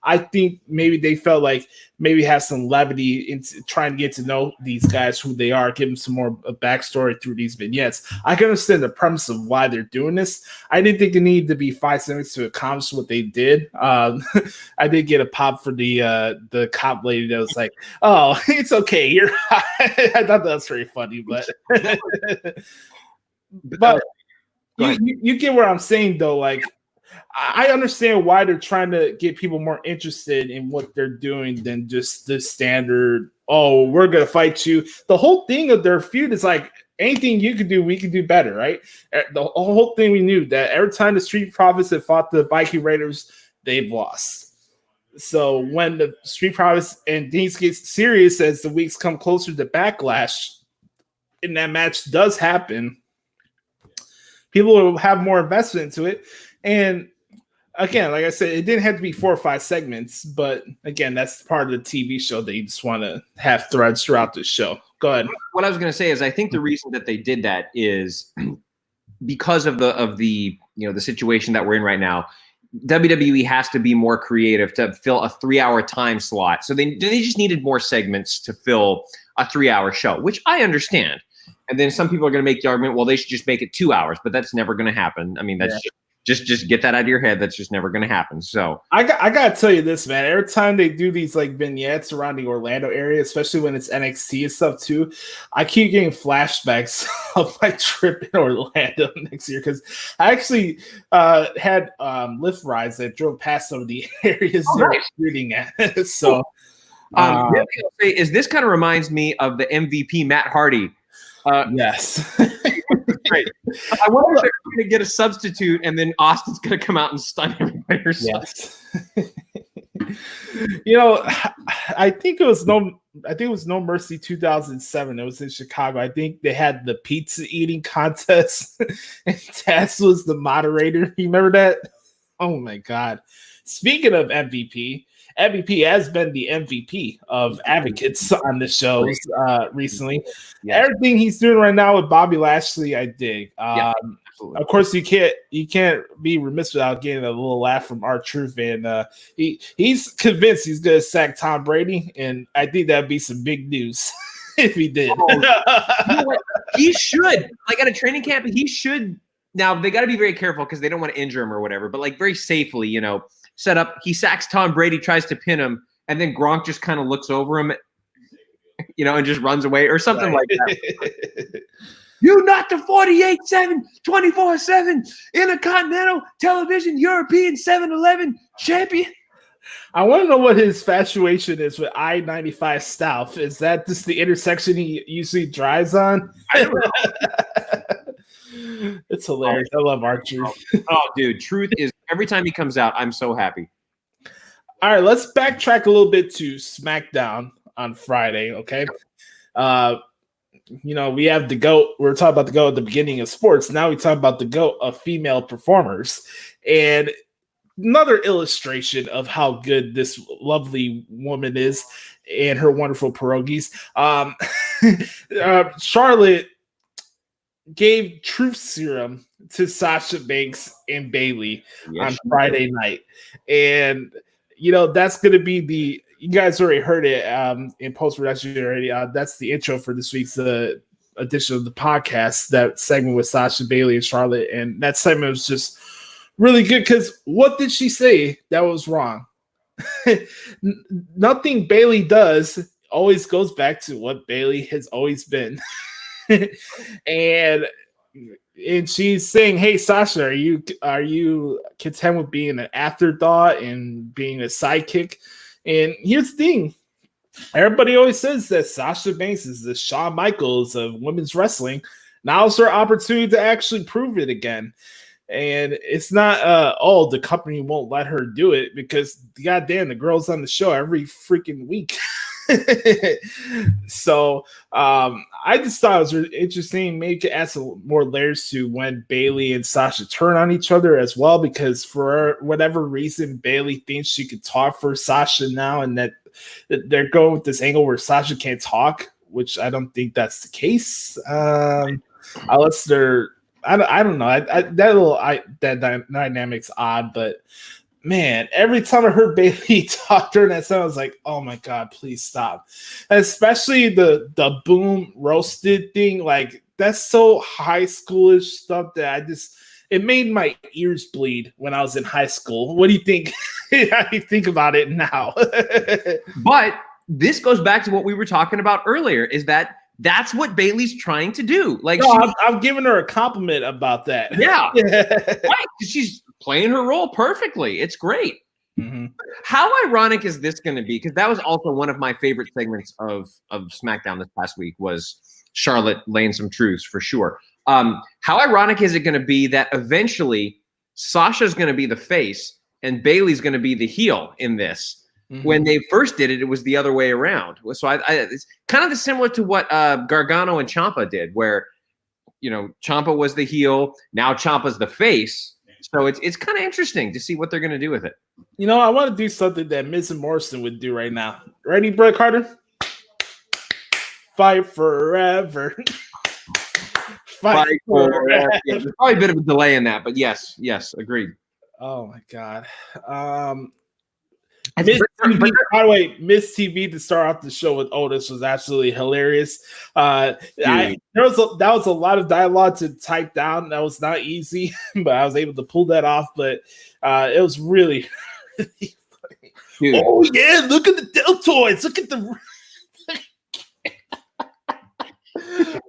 I think maybe they felt like maybe have some levity into trying to get to know these guys, who they are, give them some more backstory through these vignettes. I can understand the premise of why they're doing this. I didn't think it needed to be 5 segments to accomplish what they did. I did get a pop for the cop lady that was like, "Oh, it's okay. You're." I thought that was pretty funny, but you get what I'm saying though, like. I understand why they're trying to get people more interested in what they're doing than just the standard, "Oh, we're going to fight you." The whole thing of their feud is like, anything you can do, we can do better, right? The whole thing we knew that every time the Street Profits have fought the Viking Raiders, they've lost. So when the Street Profits and things get serious as the weeks come closer to Backlash, and that match does happen, people will have more investment into it. And again, like I said, it didn't have to be 4 or 5 segments, but again, that's part of the TV show that you just want to have threads throughout the show. Go ahead. What I was going to say is, I think the reason that they did that is because of the situation that we're in right now. WWE has to be more creative to fill a 3-hour time slot, so they just needed more segments to fill a 3-hour show, which I understand. And then some people are going to make the argument, well, they should just make it 2 hours, but that's never going to happen. I mean, that's Just get that out of your head. That's just never going to happen. So I gotta tell you this, man. Every time they do these like vignettes around the Orlando area, especially when it's NXT and stuff too, I keep getting flashbacks of my trip in Orlando next year, because I actually had lift rides that drove past some of the areas they're shooting at. So the other thing I'll say is this kind of reminds me of the MVP Matt Hardy. Yes. Great. I wonder if they're going to get a substitute and then Austin's going to come out and stun everybody or something. Yes. I think it was no I think it was No Mercy 2007. It was in Chicago. I think they had the pizza eating contest, and Taz was the moderator. You remember that? Oh my God. Speaking of MVP, MVP has been the MVP of advocates on the shows recently. Yes. Everything he's doing right now with Bobby Lashley, I dig. Of course, you can't be remiss without getting a little laugh from R-Truth, and he's convinced he's going to sack Tom Brady, and I think that'd be some big news if he did. You know what? He should, like at a training camp, he should. Now they got to be very careful because they don't want to injure him or whatever, but like very safely, set up. He sacks Tom Brady, tries to pin him, and then Gronk just kind of looks over him, and just runs away or something like that. You not the 48/7, 24/7 Intercontinental Television European 7-Eleven champion. I want to know what his infatuation is with I-95 South. Is that just the intersection he usually drives on? I don't know. It's hilarious. I love R-Truth. Oh, dude, Truth is every time he comes out, I'm so happy. All right, let's backtrack a little bit to SmackDown on Friday, okay? We have the GOAT. We were talking about the GOAT at the beginning of sports. Now we talk about the GOAT of female performers. And another illustration of how good this lovely woman is and her wonderful pierogies. Charlotte gave truth serum to Sasha Banks and Bayley on Friday night. And, that's going to be you guys already heard it in post-production already. That's the intro for this week's edition of the podcast, that segment with Sasha, Bayley, and Charlotte. And that segment was just really good because what did she say that was wrong? Nothing Bayley does always goes back to what Bayley has always been. and she's saying, hey, Sasha, are you content with being an afterthought and being a sidekick? And here's the thing. Everybody always says that Sasha Banks is the Shawn Michaels of women's wrestling. Now's her opportunity to actually prove it again. And it's not, the company won't let her do it, because goddamn, the girl's on the show every freaking week. So I just thought it was really interesting. Maybe could add some more layers to when Bayley and Sasha turn on each other as well, because for whatever reason, Bayley thinks she could talk for Sasha now, and that they're going with this angle where Sasha can't talk, which I don't think that's the case. Unless they're, I don't know. That dynamic's odd, but man, every time I heard Bayley talk during that song, I was like, oh my God, please stop. And especially the boom roasted thing, like that's so high schoolish stuff that it made my ears bleed when I was in high school. What do you think? How do you think about it now? But this goes back to what we were talking about earlier, is that's what Bayley's trying to do. Like, no, I'm giving her a compliment about that. Yeah. Right. She's playing her role perfectly. It's great. Mm-hmm. How ironic is this going to be? Because that was also one of my favorite segments of SmackDown this past week, was Charlotte laying some truths for sure. How ironic is it going to be that eventually Sasha's going to be the face and Bayley's going to be the heel in this? Mm-hmm. When they first did it, it was the other way around. So it's kind of similar to what Gargano and Ciampa did, where Ciampa was the heel, now Ciampa's the face. So it's kind of interesting to see what they're going to do with it. I want to do something that Miz and Morrison would do right now. Ready, Brett Carter? Fight forever. Fight forever. Yeah, there's probably a bit of a delay in that, but yes, agreed. Oh my God. Miss TV, by the way, Miss TV to start off the show with Otis was absolutely hilarious. That was a lot of dialogue to type down. That was not easy, but I was able to pull that off. But it was really, really funny. Dude. Oh yeah, look at the deltoids. Look at the.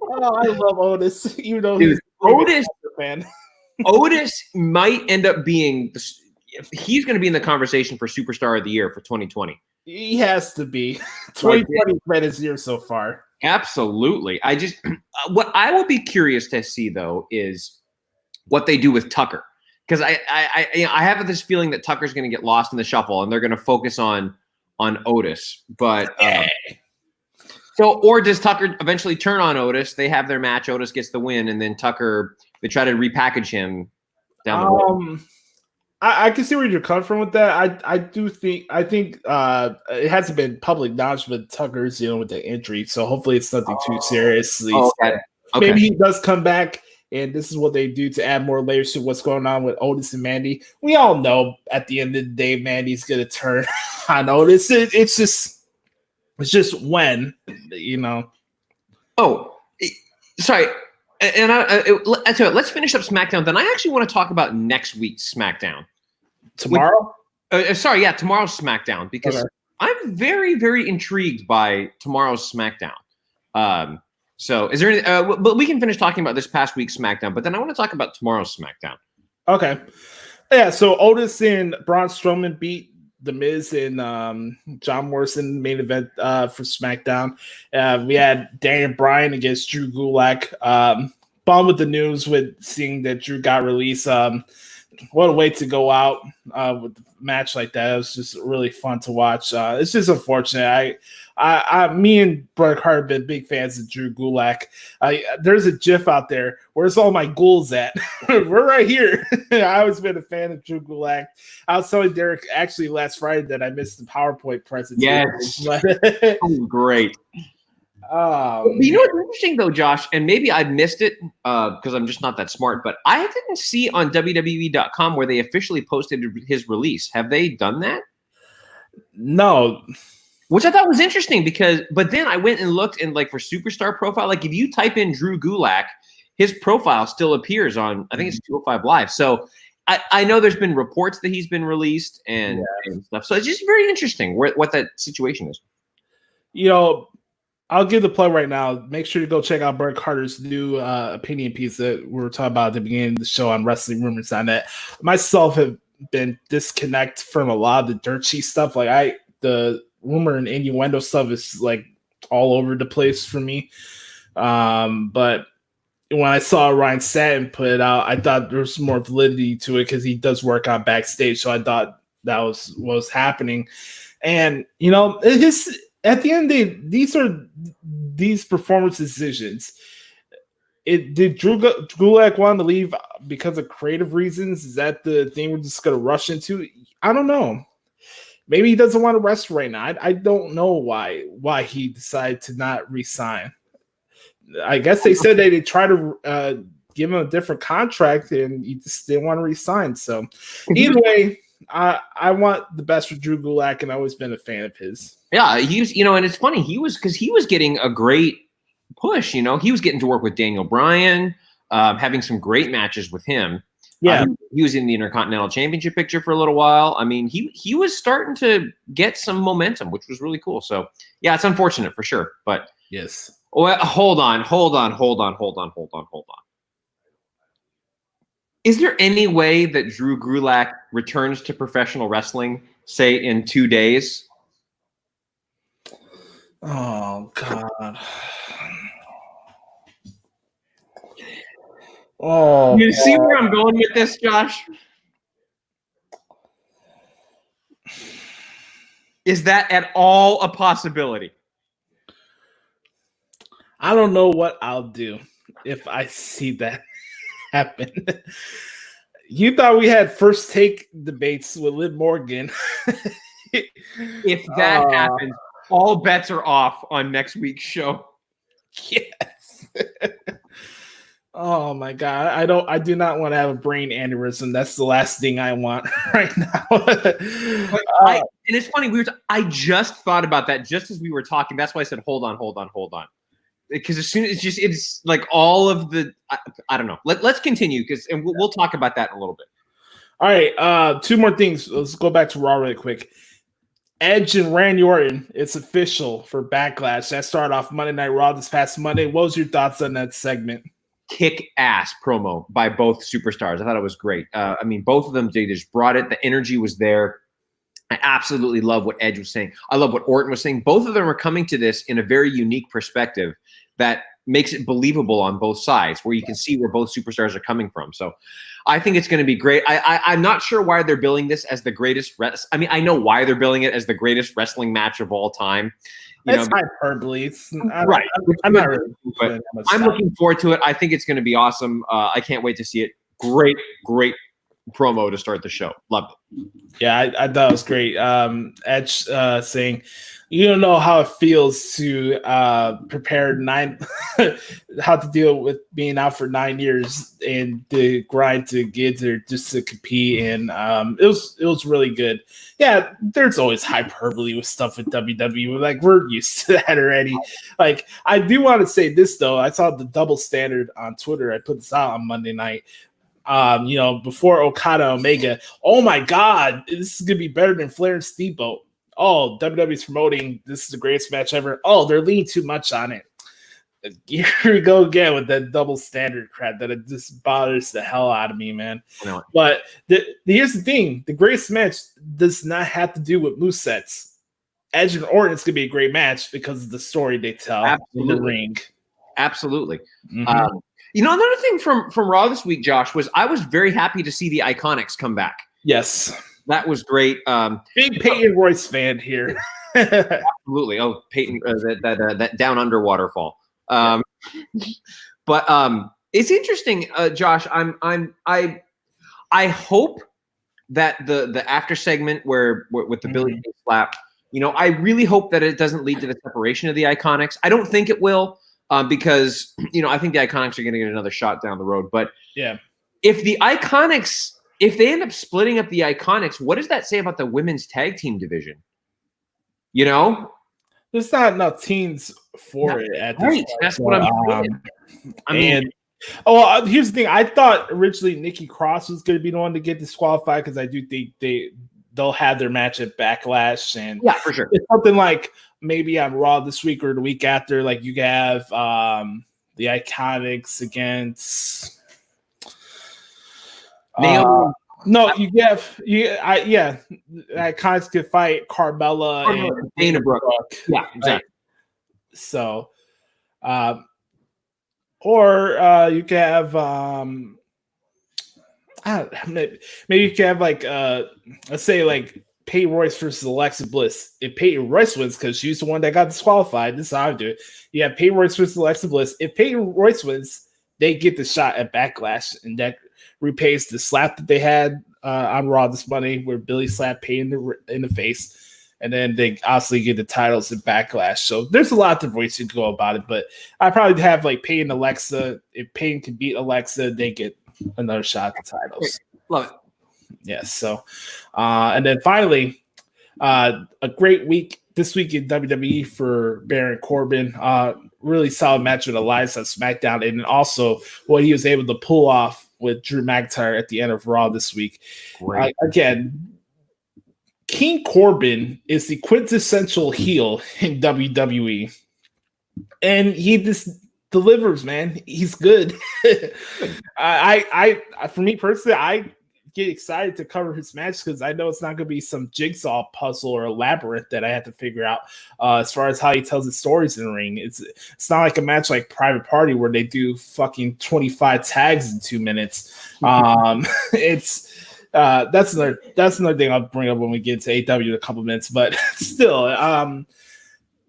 Oh, I love Otis, even though he's Otis a fan. Otis might end up being. He's going to be in the conversation for Superstar of the Year for 2020. He has to be. 2020 read his year so far. Absolutely. What I will be curious to see though is what they do with Tucker, because I have this feeling that Tucker's going to get lost in the shuffle and they're going to focus on Otis. But So, or does Tucker eventually turn on Otis? They have their match. Otis gets the win, and then Tucker, they try to repackage him down the road. I can see where you're coming from with that. I think it hasn't been public knowledge, but Tucker's dealing with the injury, so hopefully it's nothing too seriously. Okay. Maybe he does come back, and this is what they do to add more layers to what's going on with Otis and Mandy. We all know at the end of the day, Mandy's gonna turn on Otis. It's just when, you know. Oh, sorry. And let's finish up SmackDown. Then I actually want to talk about next week's SmackDown. Tomorrow? Tomorrow's SmackDown, because I'm very, very intrigued by tomorrow's SmackDown. So is there any, but we can finish talking about this past week's SmackDown, but then I want to talk about tomorrow's SmackDown. Okay. Yeah, so Otis and Braun Strowman beat The Miz and John Morrison main event for SmackDown. We had Daniel Bryan against Drew Gulak. Bummed with the news with seeing that Drew got released. What a way to go out with a match like that. It was just really fun to watch. It's just unfortunate. Me and Bret Hart have been big fans of Drew Gulak. There's a GIF out there. Where's all my ghouls at? We're right here. I always been a fan of Drew Gulak. I was telling Derek actually last Friday that I missed the PowerPoint presentation. Yes, great. You know what's interesting though, Josh, and maybe I missed it because I'm just not that smart, but I didn't see on WWE.com where they officially posted his release. Have they done that? No. Which I thought was interesting but then I went and looked and like for Superstar profile, like if you type in Drew Gulak, his profile still appears on, I think it's 205 Live. So I know there's been reports that he's been released and stuff. So it's just very interesting what that situation is. You know, I'll give the plug right now. Make sure to go check out Bert Carter's new opinion piece that we were talking about at the beginning of the show on Wrestling Rumors on that. Myself have been disconnected from a lot of the dirt sheet stuff. Like the rumor and innuendo stuff is like all over the place for me. But when I saw Ryan Satin put it out, I thought there was more validity to it because he does work on backstage. So I thought that was what was happening. And, you know, at the end of the day, these performance decisions. Did Drew Gulak want to leave because of creative reasons? Is that the thing we're just going to rush into? I don't know. Maybe he doesn't want to rest right now. I don't know why he decided to not resign. I guess they said they tried to give him a different contract and he just didn't want to resign. So either way, I want the best for Drew Gulak, and I've always been a fan of his. Yeah, he's, you know, and it's funny, he was getting a great push, you know. He was getting to work with Daniel Bryan, having some great matches with him. Yeah. He was in the Intercontinental Championship picture for a little while. I mean, he was starting to get some momentum, which was really cool. So, yeah, it's unfortunate for sure. But yes. Well, hold on. Is there any way that Drew Gulak returns to professional wrestling, say, in 2 days? Oh, God. Oh, you see where I'm going with this, Josh? Is that at all a possibility? I don't know what I'll do if I see that happen. You thought we had first take debates with Liv Morgan. If that happens, all bets are off on next week's show. Yes. Oh my God. I do not want to have a brain aneurysm. That's the last thing I want right now. And it's funny, I just thought about that just as we were talking. That's why I said, hold on. Because as soon as it's like all of the, I don't know. Let's continue and we'll talk about that in a little bit. All right. Two more things. Let's go back to Raw really quick. Edge and Randy Orton, it's official for Backlash. That started off Monday Night Raw this past Monday. What was your thoughts on that segment? Kick-ass promo by both superstars. I thought it was great. I mean, both of them, they just brought it. The energy was there. I absolutely love what Edge was saying. I love what Orton was saying. Both of them are coming to this in a very unique perspective that makes it believable on both sides, where you can see where both superstars are coming from. So I think it's going to be great. I'm not sure why they're billing this as the greatest. I mean, I know why they're billing it as the greatest wrestling match of all time. It's hyperbole. Right. I'm not really. But I'm looking forward to it. I think it's going to be awesome. I can't wait to see it. Great promo to start the show. Loved it. Yeah, I thought it was great. Edge saying, you don't know how it feels to prepare how to deal with being out for 9 years and the grind to get there just to compete. And it was really good. Yeah, there's always hyperbole with stuff with WWE. Like, we're used to that already. Like, I do want to say this, though. I saw the double standard on Twitter. I put this out on Monday night. Before Okada Omega. Oh, my God. This is going to be better than Flair and Steamboat. Oh, WWE's promoting this is the greatest match ever. Oh, they're leaning too much on it. Here we go again with that double standard crap that it just bothers the hell out of me, man. But here's the thing. The greatest match does not have to do with movesets. Edge and Orton is going to be a great match because of the story they tell in the ring. Absolutely. Mm-hmm. Another thing from Raw this week, Josh, was I was very happy to see the Iconics come back. Yes. That was great. Big Peyton Royce fan here. Absolutely. Oh, Peyton, that down under waterfall. But it's interesting, Josh. I hope that the after segment where with the Billy Kay slap, I really hope that it doesn't lead to the separation of the Iconics. I don't think it will, because I think the Iconics are going to get another shot down the road. But yeah, if the Iconics. If they end up splitting up the Iconics, what does that say about the women's tag team division? There's not enough teams for it at this point. That's what I'm saying. Here's the thing. I thought originally Nikki Cross was going to be the one to get disqualified because I do think they'll have their match at Backlash. And yeah, for sure. It's something like maybe on Raw this week or the week after, like you have the Iconics against... Naomi. Iconics could fight Carmella and Dana Brooke. Yeah, exactly. So, or you could have maybe you could have like let's say like Peyton Royce versus Alexa Bliss. If Peyton Royce wins, because she's the one that got disqualified, this is how I do it. You have Peyton Royce versus Alexa Bliss. If Peyton Royce wins, they get the shot at Backlash, and that repays the slap that they had on Raw this Monday, where Billy slapped Peyton in the face, and then they obviously get the titles at Backlash. So there's a lot of different ways you can go about it, but I probably have like Peyton Alexa. If Peyton can beat Alexa, they get another shot at the titles. Love it. Yes. So, and then finally, a great week this week in WWE for Baron Corbin. Really solid match with Elias on SmackDown, and also what he was able to pull off with Drew McIntyre at the end of Raw this week. Again, King Corbin is the quintessential heel in WWE, and he just delivers, man. He's good. I for me personally, I get excited to cover his match because I know it's not going to be some jigsaw puzzle or a labyrinth that I have to figure out as far as how he tells his stories in the ring. It's not like a match like Private Party where they do fucking 25 tags in 2 minutes. That's another thing I'll bring up when we get to AEW in a couple minutes, but still.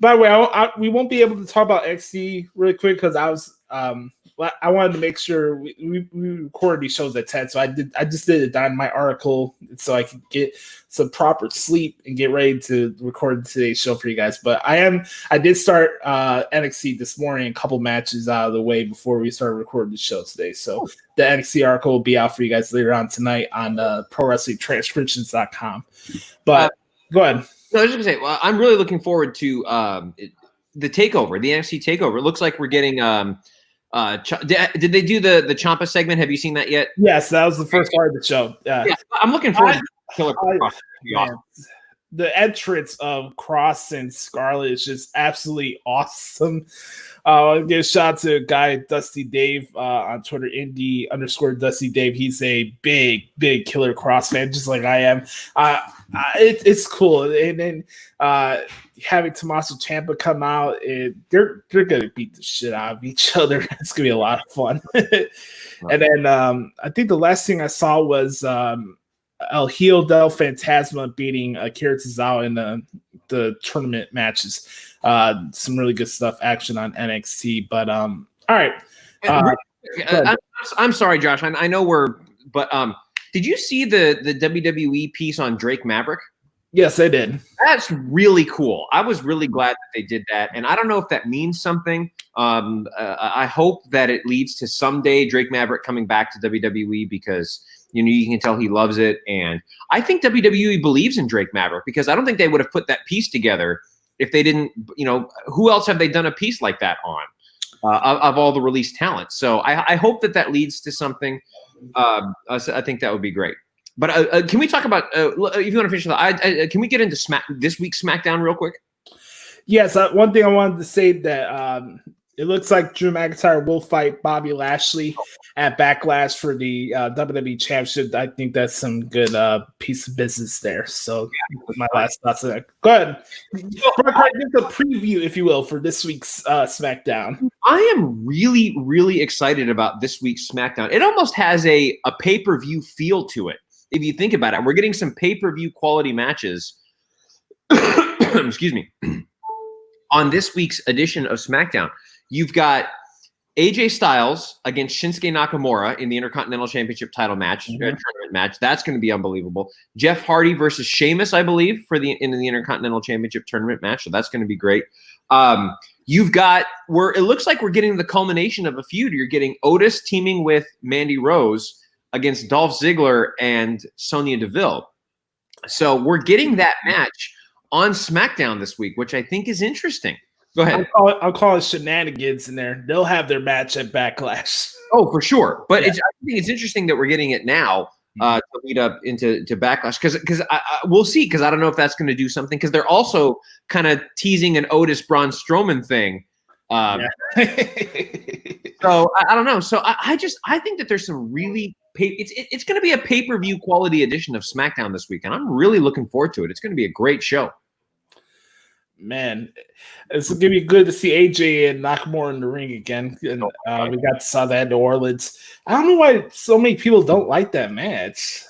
By the way, we won't be able to talk about XC really quick because I wanted to make sure we recorded these shows at 10, so I just did a Dynamite article so I could get some proper sleep and get ready to record today's show for you guys. But I did start NXT this morning, a couple matches out of the way before we started recording the show today. So the NXT article will be out for you guys later on tonight on ProWrestlingTranscriptions.com. But go ahead. No, I was just gonna say, well, I'm really looking forward to the takeover, the NXT takeover. It looks like we're getting. Did they do the Ciampa segment? Have you seen that yet? Yes, that was the first part of the show. Yeah, I'm looking forward to Killer Kross. the entrance of Kross and Scarlett is just absolutely awesome. Give a shout out to a guy, Dusty Dave, on Twitter, Indie_Dusty Dave. He's a big Killer Kross fan, just like I am. It's cool. And then having Tommaso Ciampa come out, they're gonna beat the shit out of each other. It's gonna be a lot of fun. And then I think the last thing I saw was El Heel del Fantasma beating Akira Tozawa in the tournament matches. Some really good stuff, action on NXT. But all right. I'm sorry, Josh. I know but did you see the WWE piece on Drake Maverick? Yes, I did. That's really cool. I was really glad that they did that. And I don't know if that means something. I hope that it leads to someday Drake Maverick coming back to WWE because, you can tell he loves it. And I think WWE believes in Drake Maverick because I don't think they would have put that piece together if they didn't, who else have they done a piece like that on of all the released talent? So I hope that leads to something. I think that would be great. But can we talk about, if you want to finish that, can we get into this week's SmackDown real quick? Yes, one thing I wanted to say that it looks like Drew McIntyre will fight Bobby Lashley at Backlash for the WWE Championship. I think that's some good piece of business there. So my last thoughts on that. Go ahead. Give a preview, if you will, for this week's SmackDown. I am really, really excited about this week's SmackDown. It almost has a pay-per-view feel to it. If you think about it, we're getting some pay-per-view quality matches. Excuse me. On this week's edition of SmackDown, you've got AJ Styles against Shinsuke Nakamura in the Intercontinental Championship title match, tournament match. That's going to be unbelievable. Jeff Hardy versus Sheamus, I believe, in the Intercontinental Championship tournament match. So that's going to be great. You've got it looks like we're getting the culmination of a feud. You're getting Otis teaming with Mandy Rose against Dolph Ziggler and Sonya Deville. So we're getting that match on SmackDown this week, which I think is interesting. Go ahead. I'll call it shenanigans in there. They'll have their match at Backlash. Oh, for sure. But I think it's interesting that we're getting it now to lead up into Backlash because we'll see, because I don't know if that's going to do something, because they're also kind of teasing an Otis Braun Strowman thing. So I don't know. So I think that there's some really it's going to be a pay-per-view quality edition of SmackDown this week, and I'm really looking forward to it. It's going to be a great show. Man, it's going to be good to see AJ and Nakamura in the ring again. And we got to saw that in New Orleans. I don't know why so many people don't like that match.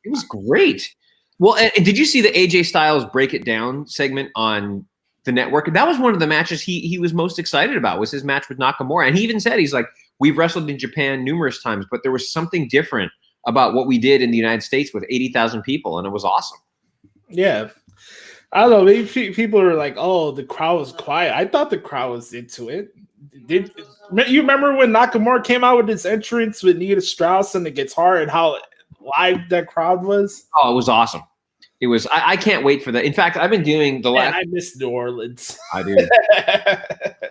It was great. Well, and did you see the AJ Styles Break It Down segment on the network? That was one of the matches he was most excited about, was his match with Nakamura. And he even said, he's like, we've wrestled in Japan numerous times, but there was something different about what we did in the United States with 80,000 people, and it was awesome. Yeah. I don't know. Maybe people are like, oh, the crowd was quiet. I thought the crowd was into it. You remember when Nakamura came out with his entrance with Nita Strauss and the guitar and how live that crowd was? Oh, it was awesome. It was. I can't wait for that. In fact, I've been doing the last. I miss New Orleans. I do.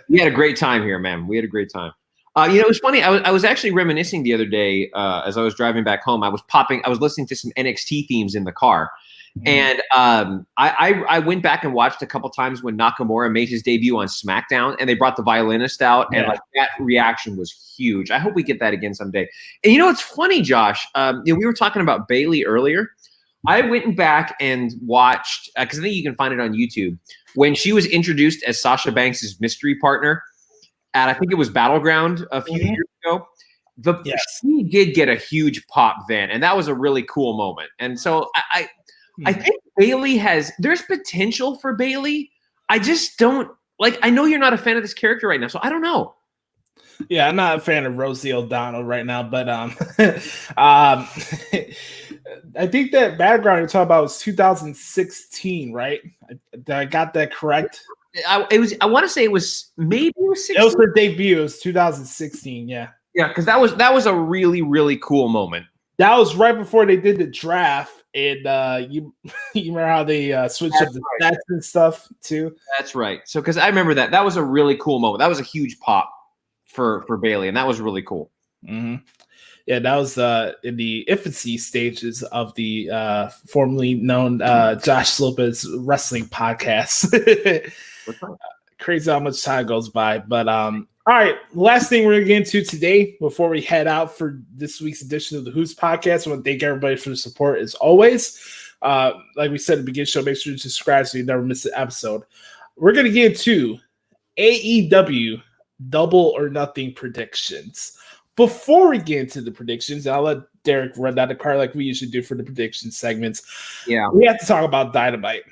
We had a great time here, man. We had a great time. It was funny. I was actually reminiscing the other day as I was driving back home. I was listening to some NXT themes in the car. And I went back and watched a couple times when Nakamura made his debut on SmackDown and they brought the violinist out, and like that reaction was huge. I hope we get that again someday. And it's funny, Josh. We were talking about Bayley earlier. I went back and watched, because I think you can find it on YouTube, when she was introduced as Sasha Banks' mystery partner at, I think it was Battleground a few years ago. She did get a huge pop then, and that was a really cool moment. And so I think Bayley there's potential for Bayley. I just don't, I know you're not a fan of this character right now, so I don't know. Yeah, I'm not a fan of Rosie O'Donnell right now, but I think that background you're talking about was 2016, right? I got that correct? I want to say it was 16. It was the debut. It was 2016, yeah. Yeah, because that was a really, really cool moment. That was right before they did the draft, and you remember how they switched up the stats and stuff too? That's right. So, because I remember that was a really cool moment. That was a huge pop for Bayley, and that was really cool. Mm-hmm. Yeah, that was in the infancy stages of the formerly known Josh Lopez wrestling podcast. Crazy how much time goes by. But all right, last thing we're going to get into today before we head out for this week's edition of the Hoots podcast. I want to thank everybody for the support as always. Like we said at the beginning of the show, make sure to subscribe so you never miss an episode. We're going to get into AEW Double or Nothing predictions. Before we get into the predictions, I'll let Derek run down the card like we usually do for the prediction segments. Yeah, we have to talk about Dynamite.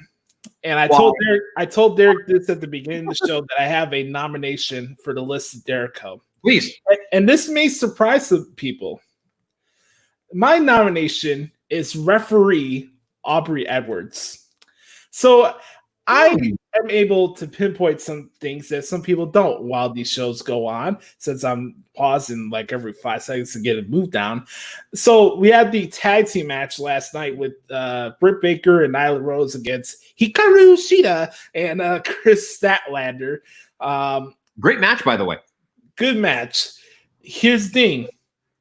And I told Derek this at the beginning of the show that I have a nomination for the list of Derrico. Please. And this may surprise some people. My nomination is referee Aubrey Edwards. So I am able to pinpoint some things that some people don't while these shows go on, since I'm pausing like every 5 seconds to get a move down. So we had the tag team match last night with Britt Baker and Nyla Rose against Hikaru Shida and Chris Statlander. Great match, by the way. Good match. Here's the thing.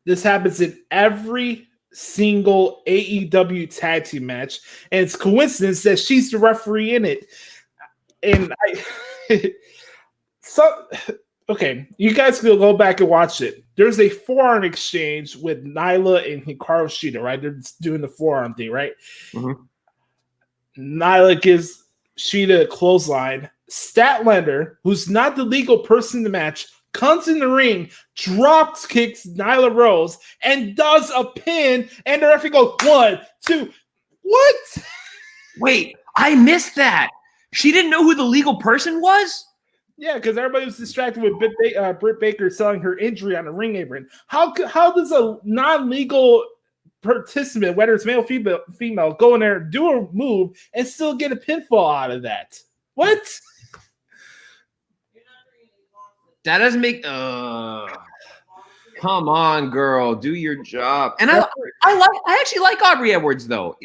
This happens in every single AEW tag team match, and it's coincidence that she's the referee in it. And okay, you guys can go back and watch it. There's a forearm exchange with Nyla and Hikaru Shida, right? They're doing the forearm thing, right? Mm-hmm. Nyla gives Shida a clothesline. Statlander, who's not the legal person in the match, comes in the ring, drops kicks Nyla Rose, and does a pin, and the referee goes, 1, 2. What? Wait, I missed that. She didn't know who the legal person was? Yeah, because everybody was distracted with Britt Baker selling her injury on the ring apron. How does a non-legal participant, whether it's male or female, go in there, do a move, and still get a pinfall out of that? What? That doesn't make. Come on, girl, do your job. And I actually like Aubrey Edwards though.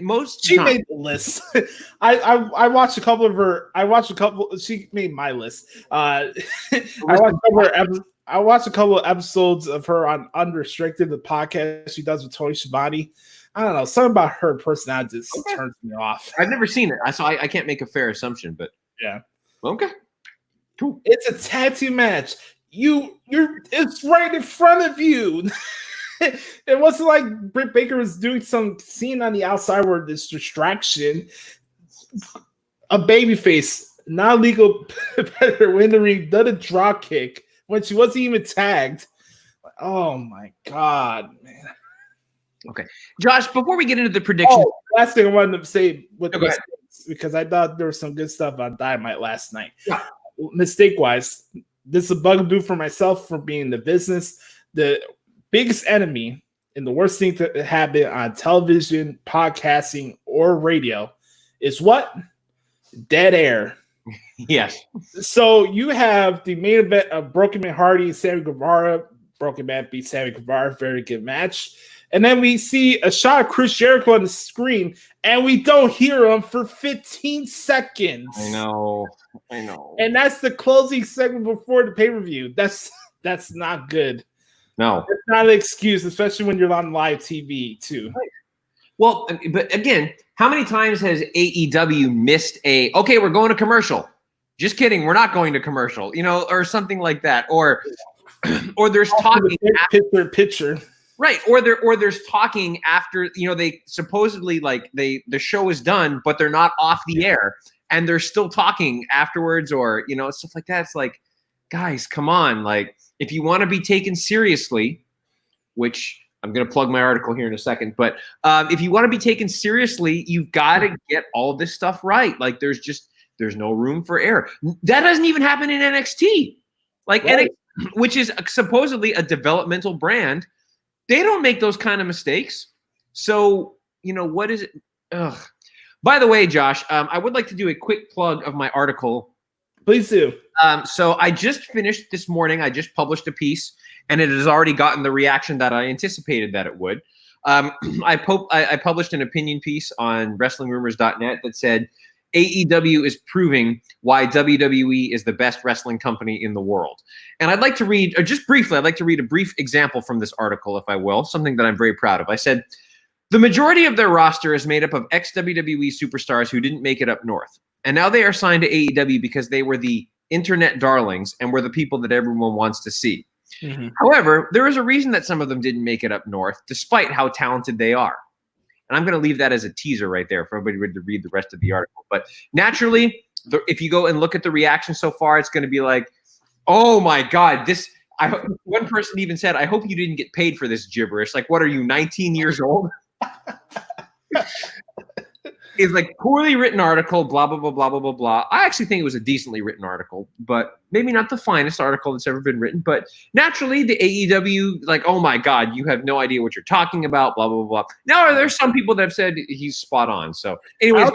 She made the list. I watched a couple of her. She made my list. I watched a couple of episodes of her on Unrestricted, the podcast she does with Tony Schiavone. I don't know, something about her personality just turns me off. I've never seen it, so I can't make a fair assumption. But yeah, okay, cool. It's a tag team match. It's right in front of you. It wasn't like Britt Baker was doing some scene on the outside where this distraction. A babyface, non-legal competitor in the ring, done a drop kick when she wasn't even tagged. Oh my god, man. Okay, Josh. Before we get into the prediction, last thing I wanted to say with mistakes, because I thought there was some good stuff on Dynamite last night. Yeah. Mistake-wise, this is a bugaboo for myself for being in the business. The biggest enemy and the worst thing to happen on television, podcasting, or radio is what? Dead air. Yes. So you have the main event of Broken Man Hardy and Sammy Guevara. Broken Man beat Sammy Guevara. Very good match. And then we see a shot of Chris Jericho on the screen, and we don't hear him for 15 seconds. I know. And that's the closing segment before the pay-per-view. That's not good. No. It's not an excuse, especially when you're on live TV, too. Well, but again, how many times has AEW missed okay, we're going to commercial. Just kidding, we're not going to commercial, or something like that. Or there's talking picture. Right, or there's talking after, they supposedly the show is done, but they're not off the air, and they're still talking afterwards, or stuff like that. It's like, guys, come on! Like, if you want to be taken seriously, which I'm going to plug my article here in a second, but if you want to be taken seriously, you've got to get all this stuff right. Like, there's no room for error. That doesn't even happen in NXT, right. NXT, which is supposedly a developmental brand. They don't make those kind of mistakes. So, what is it? Ugh. By the way, Josh, I would like to do a quick plug of my article. Please do. So I just finished this morning. I just published a piece, and it has already gotten the reaction that I anticipated that it would. I published an opinion piece on WrestlingRumors.net that said, AEW is proving why WWE is the best wrestling company in the world. And I'd like to read, or just briefly, I'd like to read a brief example from this article, if I will, something that I'm very proud of. I said, the majority of their roster is made up of ex-WWE superstars who didn't make it up north. And now they are signed to AEW because they were the internet darlings and were the people that everyone wants to see. Mm-hmm. However, there is a reason that some of them didn't make it up north, despite how talented they are. And I'm going to leave that as a teaser right there for everybody to read the rest of the article. But naturally, if you go and look at the reaction so far, it's going to be like, oh my God, one person even said, I hope you didn't get paid for this gibberish. Like, what are you, 19 years old? It's like poorly written article, blah, blah, blah, blah, blah, blah, blah. I actually think it was a decently written article, but maybe not the finest article that's ever been written. But naturally, the AEW, like, oh my God, you have no idea what you're talking about, blah, blah, blah. Now, there's some people that have said he's spot on. So anyways,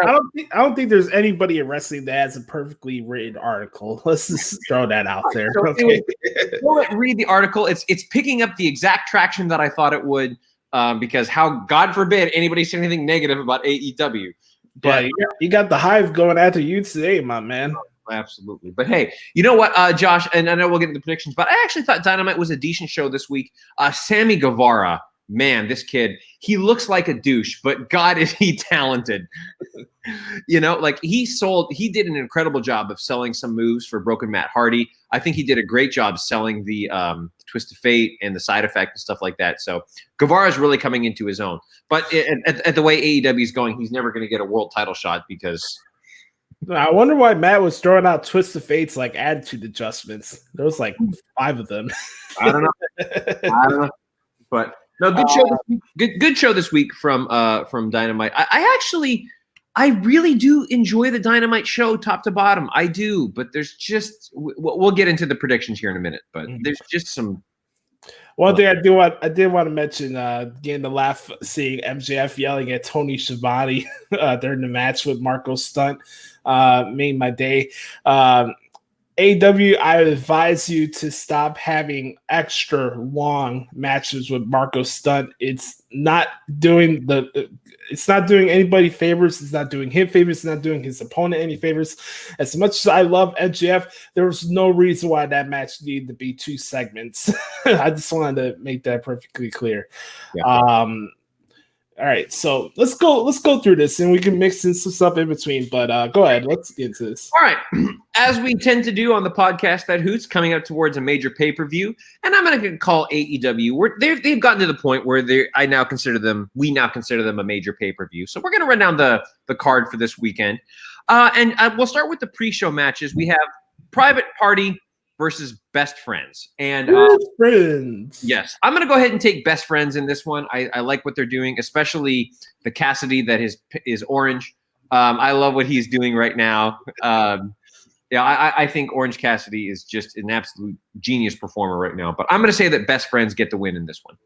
I don't think there's anybody in wrestling that has a perfectly written article. Let's just throw that out there. So okay. Anyway, read the article. It's picking up the exact traction that I thought it would. Because how, God forbid, anybody say anything negative about AEW. But yeah, you got the hive going after you today, my man. Absolutely. But hey, you know what, Josh, and I know we'll get into predictions, but I actually thought Dynamite was a decent show this week. Sammy Guevara, man, this kid, he looks like a douche, but God, is he talented. You know, like he did an incredible job of selling some moves for Broken Matt Hardy. I think he did a great job selling the Twist of Fate and the side effect and stuff like that. So Guevara is really coming into his own. But at the way AEW is going, he's never going to get a world title shot because. I wonder why Matt was throwing out Twist of Fate's like attitude adjustments. There was like 5 of them. I don't know. But no, good show. This week. Good show this week from Dynamite. I really do enjoy the Dynamite show top to bottom. I do, but there's just we'll get into the predictions here in a minute. But there's just some. One thing I did want to mention, getting the laugh, seeing MJF yelling at Tony Schiavone during the match with Marco Stunt made my day. AEW, I advise you to stop having extra long matches with Marco Stunt. It's not doing anybody favors. It's not doing him favors. It's not doing his opponent any favors. As much as I love MJF, there was no reason why that match needed to be 2 segments. I just wanted to make that perfectly clear. Yeah. All right, so let's go through this, and we can mix in some stuff in between. But go ahead, let's get into this. All right, as we tend to do on the podcast, that Hoots coming up towards a major pay-per-view, and I'm going to call AEW. They've gotten to the point where we now consider them a major pay-per-view. So we're going to run down the card for this weekend, and we'll start with the pre-show matches. We have Private Party versus Best Friends. And Best Friends. Yes, I'm going to go ahead and take Best Friends in this one. I like what they're doing, especially the Cassidy that is orange. I love what he's doing right now. I think Orange Cassidy is just an absolute genius performer right now. But I'm going to say that Best Friends get the win in this one.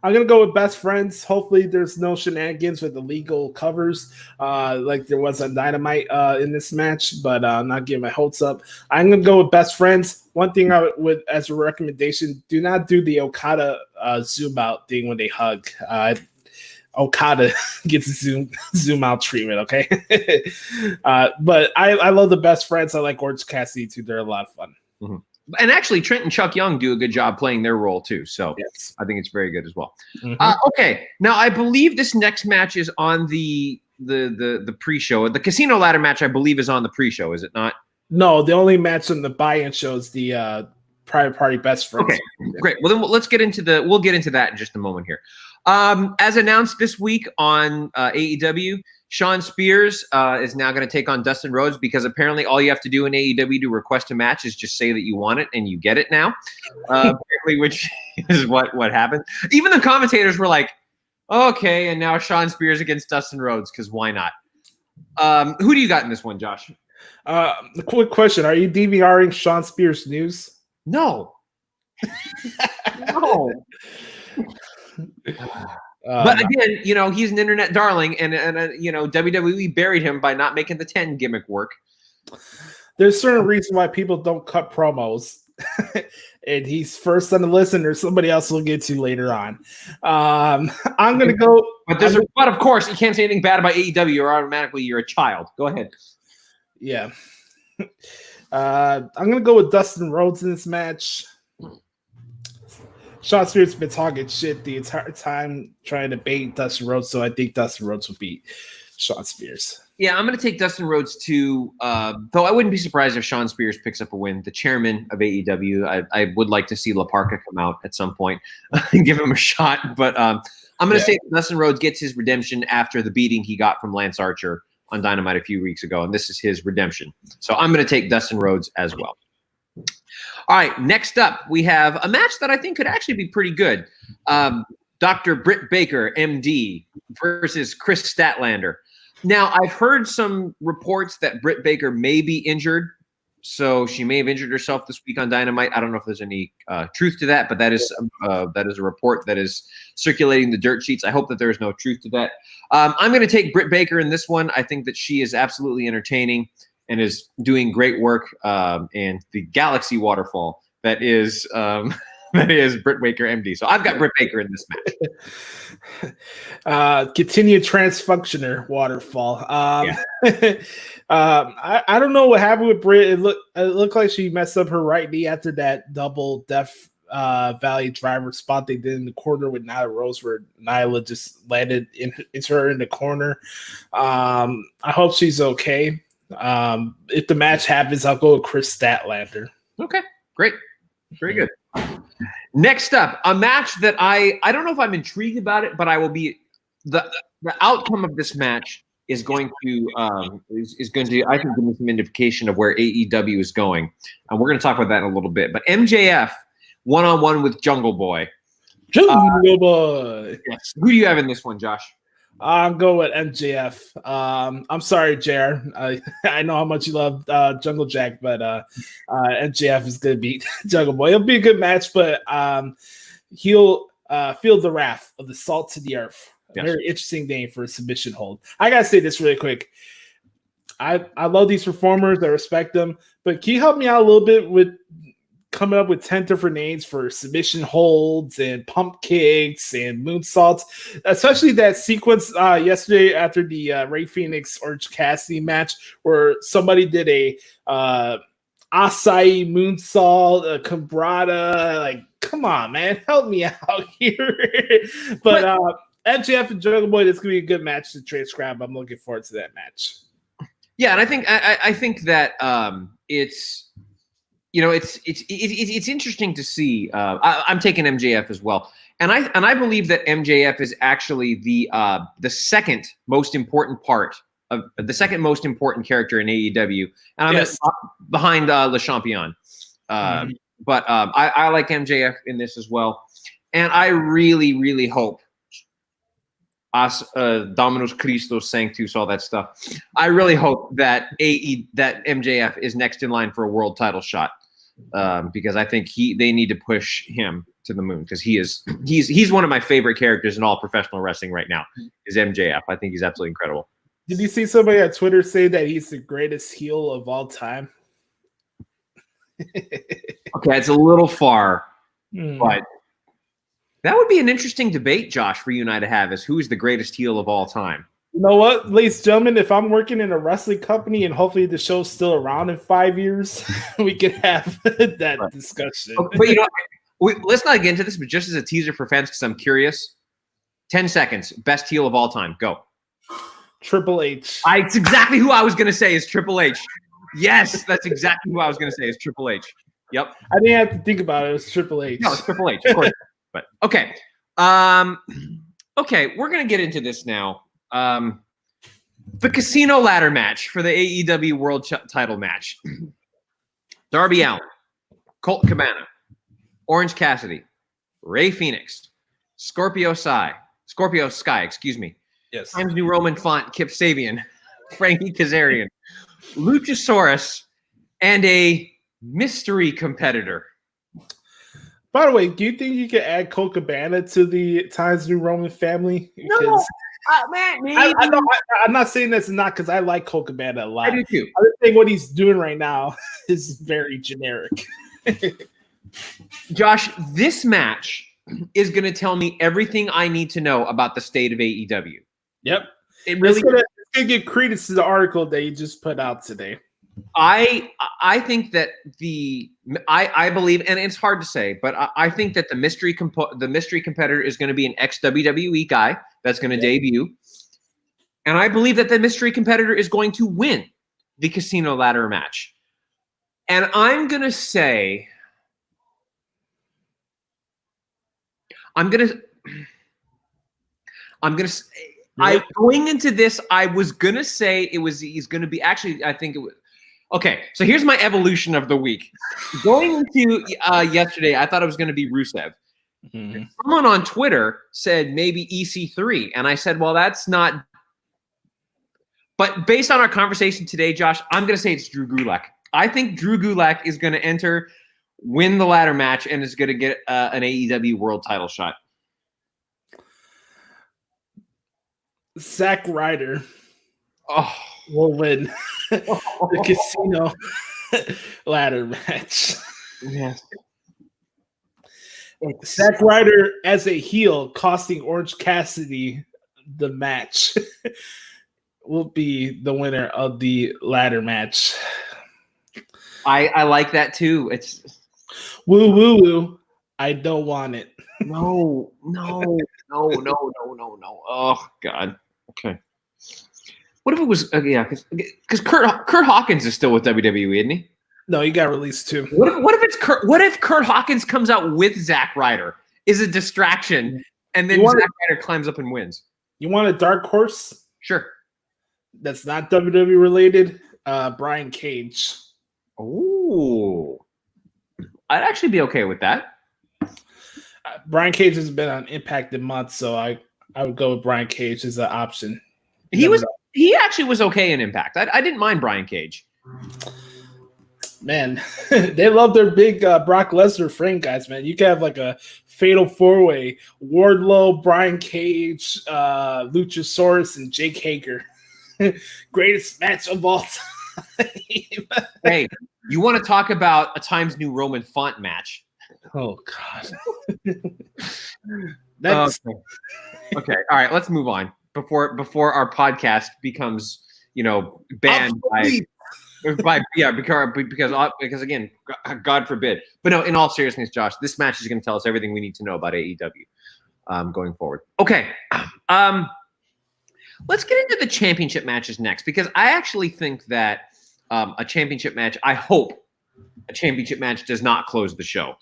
I'm going to go with Best Friends. Hopefully there's no shenanigans with illegal covers like there was on Dynamite in this match, but I'm not getting my hopes up. I'm going to go with Best Friends. One thing I would, as a recommendation, do not do the Okada zoom out thing when they hug. Okada gets a zoom out treatment, okay? But I love the Best Friends. I like Orange Cassidy too. They're a lot of fun. Mm-hmm. And actually, Trent and Chuck Young do a good job playing their role too. So yes. I think it's very good as well. Mm-hmm. Okay, now I believe this next match is on the pre-show. The Casino Ladder match, I believe, is on the pre-show. Is it not? No, the only match on the buy-in show is the Private Party Best Friends. Okay, great. Well, then let's get into we'll get into that in just a moment here. As announced this week on AEW, Shawn Spears is now going to take on Dustin Rhodes because apparently all you have to do in AEW to request a match is just say that you want it and you get it now, apparently, which is what happened. Even the commentators were like, okay, and now Shawn Spears against Dustin Rhodes because why not? Who do you got in this one, Josh? The quick question, are you DVRing Shawn Spears news? No. No. But again, he's an internet darling, and WWE buried him by not making the 10 gimmick work. There's certain reason why people don't cut promos. and he's first on the list, and there's somebody else we'll get to later on. I'm going to go. But of course, you can't say anything bad about AEW or automatically you're a child. Go ahead. Yeah. I'm going to go with Dustin Rhodes in this match. Shawn Spears has been talking shit the entire time trying to bait Dustin Rhodes, so I think Dustin Rhodes will beat Shawn Spears. Yeah, I'm going to take Dustin Rhodes too, though I wouldn't be surprised if Shawn Spears picks up a win. The chairman of AEW, I would like to see La Parka come out at some point and give him a shot. But I'm going to say Dustin Rhodes gets his redemption after the beating he got from Lance Archer on Dynamite a few weeks ago, and this is his redemption. So I'm going to take Dustin Rhodes as well. All right, next up, we have a match that I think could actually be pretty good. Dr. Britt Baker, MD, versus Chris Statlander. Now, I've heard some reports that Britt Baker may be injured, so she may have injured herself this week on Dynamite. I don't know if there's any truth to that, but that is a report that is circulating the dirt sheets. I hope that there is no truth to that. I'm going to take Britt Baker in this one. I think that she is absolutely entertaining and is doing great work. And the Galaxy Waterfall that is Britt Baker, MD. So I've got Britt Baker in this match. Continued transfunctioner Waterfall. I don't know what happened with Britt. It looked like she messed up her right knee after that double Death Valley driver spot they did in the corner with Nyla Rose, where Nyla just landed into her in the corner. I hope she's okay. If the match happens, I'll go with Chris Statlander. Okay, great. Very good. Next up, a match that I don't know if I'm intrigued about it, but I will be the outcome of this match is going to I think give me some indication of where AEW is going, and we're going to talk about that in a little bit. But MJF one-on-one with Jungle Boy. Jungle Boy. Yes. Who do you have in this one, Josh? I'm going with MJF. I'm sorry, JR. I know how much you love Jungle Jack, but MJF is going to beat Jungle Boy. It'll be a good match, but he'll feel the wrath of the salt to the earth. Yes. Very interesting name for a submission hold. I got to say this really quick. I love these performers. I respect them. But can you help me out a little bit with coming up with 10 different names for submission holds and pump kicks and moonsaults, especially that sequence yesterday after the Rey Fenix Orange Cassidy match where somebody did a acai moonsault, a Cambrata. Like, come on, man, help me out here. But MJF and Jungle Boy, this is going to be a good match to transcribe. I'm looking forward to that match. Yeah, and I think that it's – it's interesting to see. I'm taking MJF as well, and I believe that MJF is actually the second most important part of the second most important character in AEW, and I'm behind Le Champion. But I like MJF in this as well, and I really hope Dominus Christus Sanctus, all that stuff. I really hope that that MJF is next in line for a world title shot. Because I think they need to push him to the moon because he's one of my favorite characters in all professional wrestling right now is MJF. I think he's absolutely incredible. Did you see somebody on Twitter say that he's the greatest heel of all time? Okay, it's a little far, but that would be an interesting debate, Josh, for you and I to have is who is the greatest heel of all time. You know what, ladies and gentlemen, if I'm working in a wrestling company and hopefully the show's still around in 5 years, we can have that discussion. But let's not get into this, but just as a teaser for fans, because I'm curious, 10 seconds, best heel of all time, go. Triple H. It's exactly who I was going to say is Triple H. Yes, that's exactly who I was going to say is Triple H. Yep. I didn't have to think about it. It was Triple H. No, it's Triple H, of course. But okay. Okay, we're going to get into this now. The casino ladder match for the AEW World Title match. Darby Allin, Colt Cabana, Orange Cassidy, Rey Fenix, Scorpio Sky, excuse me. Yes. Times New Roman font, Kip Sabian, Frankie Kazarian, Luchasaurus, and a mystery competitor. By the way, do you think you could add Colt Cabana to the Times New Roman family? No. Man, I'm not saying this not because I like Colt Cabana a lot. I do too. I think what he's doing right now is very generic. Josh, this match is going to tell me everything I need to know about the state of AEW. Yep. It really it's gonna give credence to the article that you just put out today. I think that I believe, and it's hard to say, but I think that the mystery competitor is going to be an ex-WWE guy that's going to debut. And I believe that the mystery competitor is going to win the casino ladder match. And I'm going to say, going into this, I was going to say he's going to be, actually, I think it was, okay, so here's my evolution of the week. Going into yesterday, I thought it was going to be Rusev. Mm-hmm. Someone on Twitter said maybe EC3, and I said, well, that's not. But based on our conversation today, Josh, I'm going to say it's Drew Gulak. I think Drew Gulak is going to enter, win the ladder match, and is going to get an AEW world title shot. Zack Ryder will win the casino ladder match. Yes. Zack Ryder as a heel costing Orange Cassidy the match will be the winner of the ladder match. I like that too. It's woo woo woo. I don't want it. No. Oh God. Okay. What if it was? Because Kurt Hawkins is still with WWE, isn't he? No, he got released too. What if it's Kurt? What if Kurt Hawkins comes out with Zack Ryder, is a distraction, and then Zack Ryder climbs up and wins? You want a dark horse? Sure. That's not WWE related. Brian Cage. Oh, I'd actually be okay with that. Brian Cage has been on Impact in months, so I would go with Brian Cage as an option. He actually was okay in Impact. I didn't mind Brian Cage. Man, they love their big Brock Lesnar frame guys, man. You can have like a fatal four-way: Wardlow, Brian Cage, Luchasaurus, and Jake Hager. Greatest match of all time. Hey, you want to talk about a Times New Roman font match? Oh God. That's okay. All right, let's move on before our podcast becomes, banned because again, God forbid. But no, in all seriousness, Josh, this match is going to tell us everything we need to know about AEW going forward. Okay. Let's get into the championship matches next, because I actually think that a championship match, I hope a championship match does not close the show.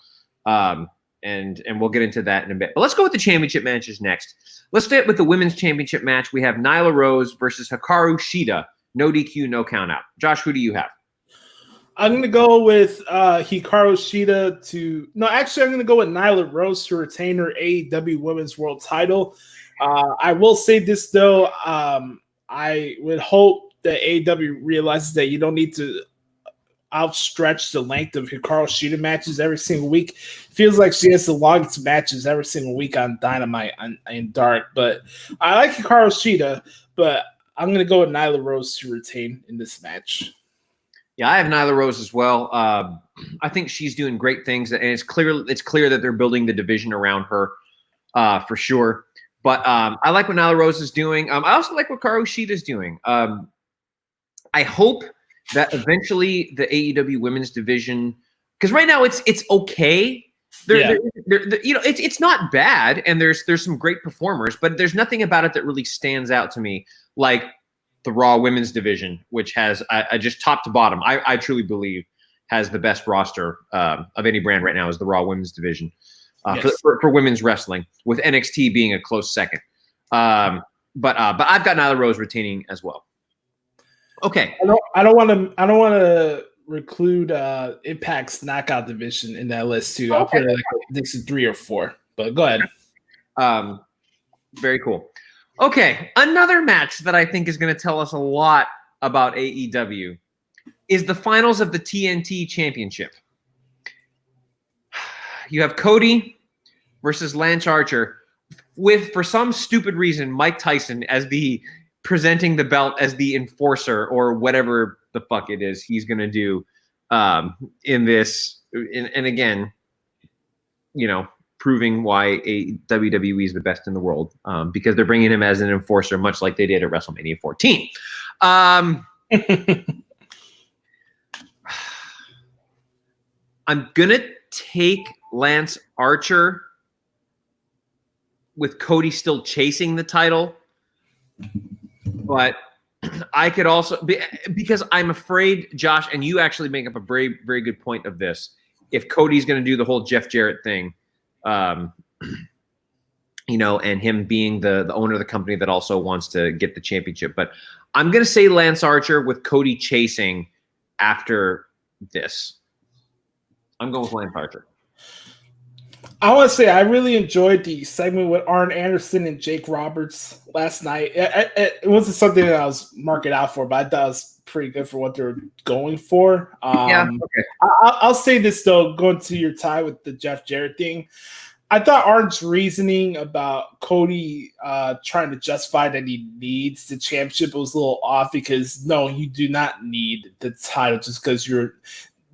And we'll get into that in a bit. But let's go with the championship matches next. Let's start with the women's championship match. We have Nyla Rose versus Hikaru Shida. No DQ, no count out. Josh, who do you have? I'm going to go with Hikaru Shida I'm going to go with Nyla Rose to retain her AEW Women's World title. I will say this, though. I would hope that AEW realizes that you don't need to outstretch the length of Hikaru Shida matches every single week. Feels like she has the longest matches every single week on Dynamite and Dark. But I like Hikaru Shida, but I'm going to go with Nyla Rose to retain in this match. Yeah, I have Nyla Rose as well. I think she's doing great things, and it's clear that they're building the division around her for sure. But I like what Nyla Rose is doing. I also like what Hikaru Shida is doing. I hope that eventually the AEW women's division, because right now it's okay. It's not bad, and there's some great performers, but there's nothing about it that really stands out to me like the Raw women's division, which has just top to bottom, I truly believe has the best roster of any brand right now, is the Raw women's division for women's wrestling, with NXT being a close second. But I've got Nyla Rose retaining as well. Okay. I don't want to reclude Impact's knockout division in that list too. I'll put it like next to 3 or 4. But go ahead. Very cool. Okay, another match that I think is going to tell us a lot about AEW is the finals of the TNT Championship. You have Cody versus Lance Archer, with, for some stupid reason, Mike Tyson as presenting the belt as the enforcer, or whatever the fuck it is he's going to do in this and again, proving why WWE is the best in the world, because they're bringing him as an enforcer, much like they did at WrestleMania 14. I'm gonna take Lance Archer with Cody still chasing the title, but I could also because I'm afraid, Josh, and you actually make up a very, very good point of this. If Cody's going to do the whole Jeff Jarrett thing, and him being the owner of the company that also wants to get the championship, but I'm going to say Lance Archer with Cody chasing after this. I'm going with Lance Archer. I want to say I really enjoyed the segment with Arn Anderson and Jake Roberts last night. It wasn't something that I was marking out for, but I thought it was pretty good for what they're going for. Okay. I'll say this, though, going to your tie with the Jeff Jarrett thing. I thought Arn's reasoning about Cody trying to justify that he needs the championship was a little off because, no, you do not need the title just because you're –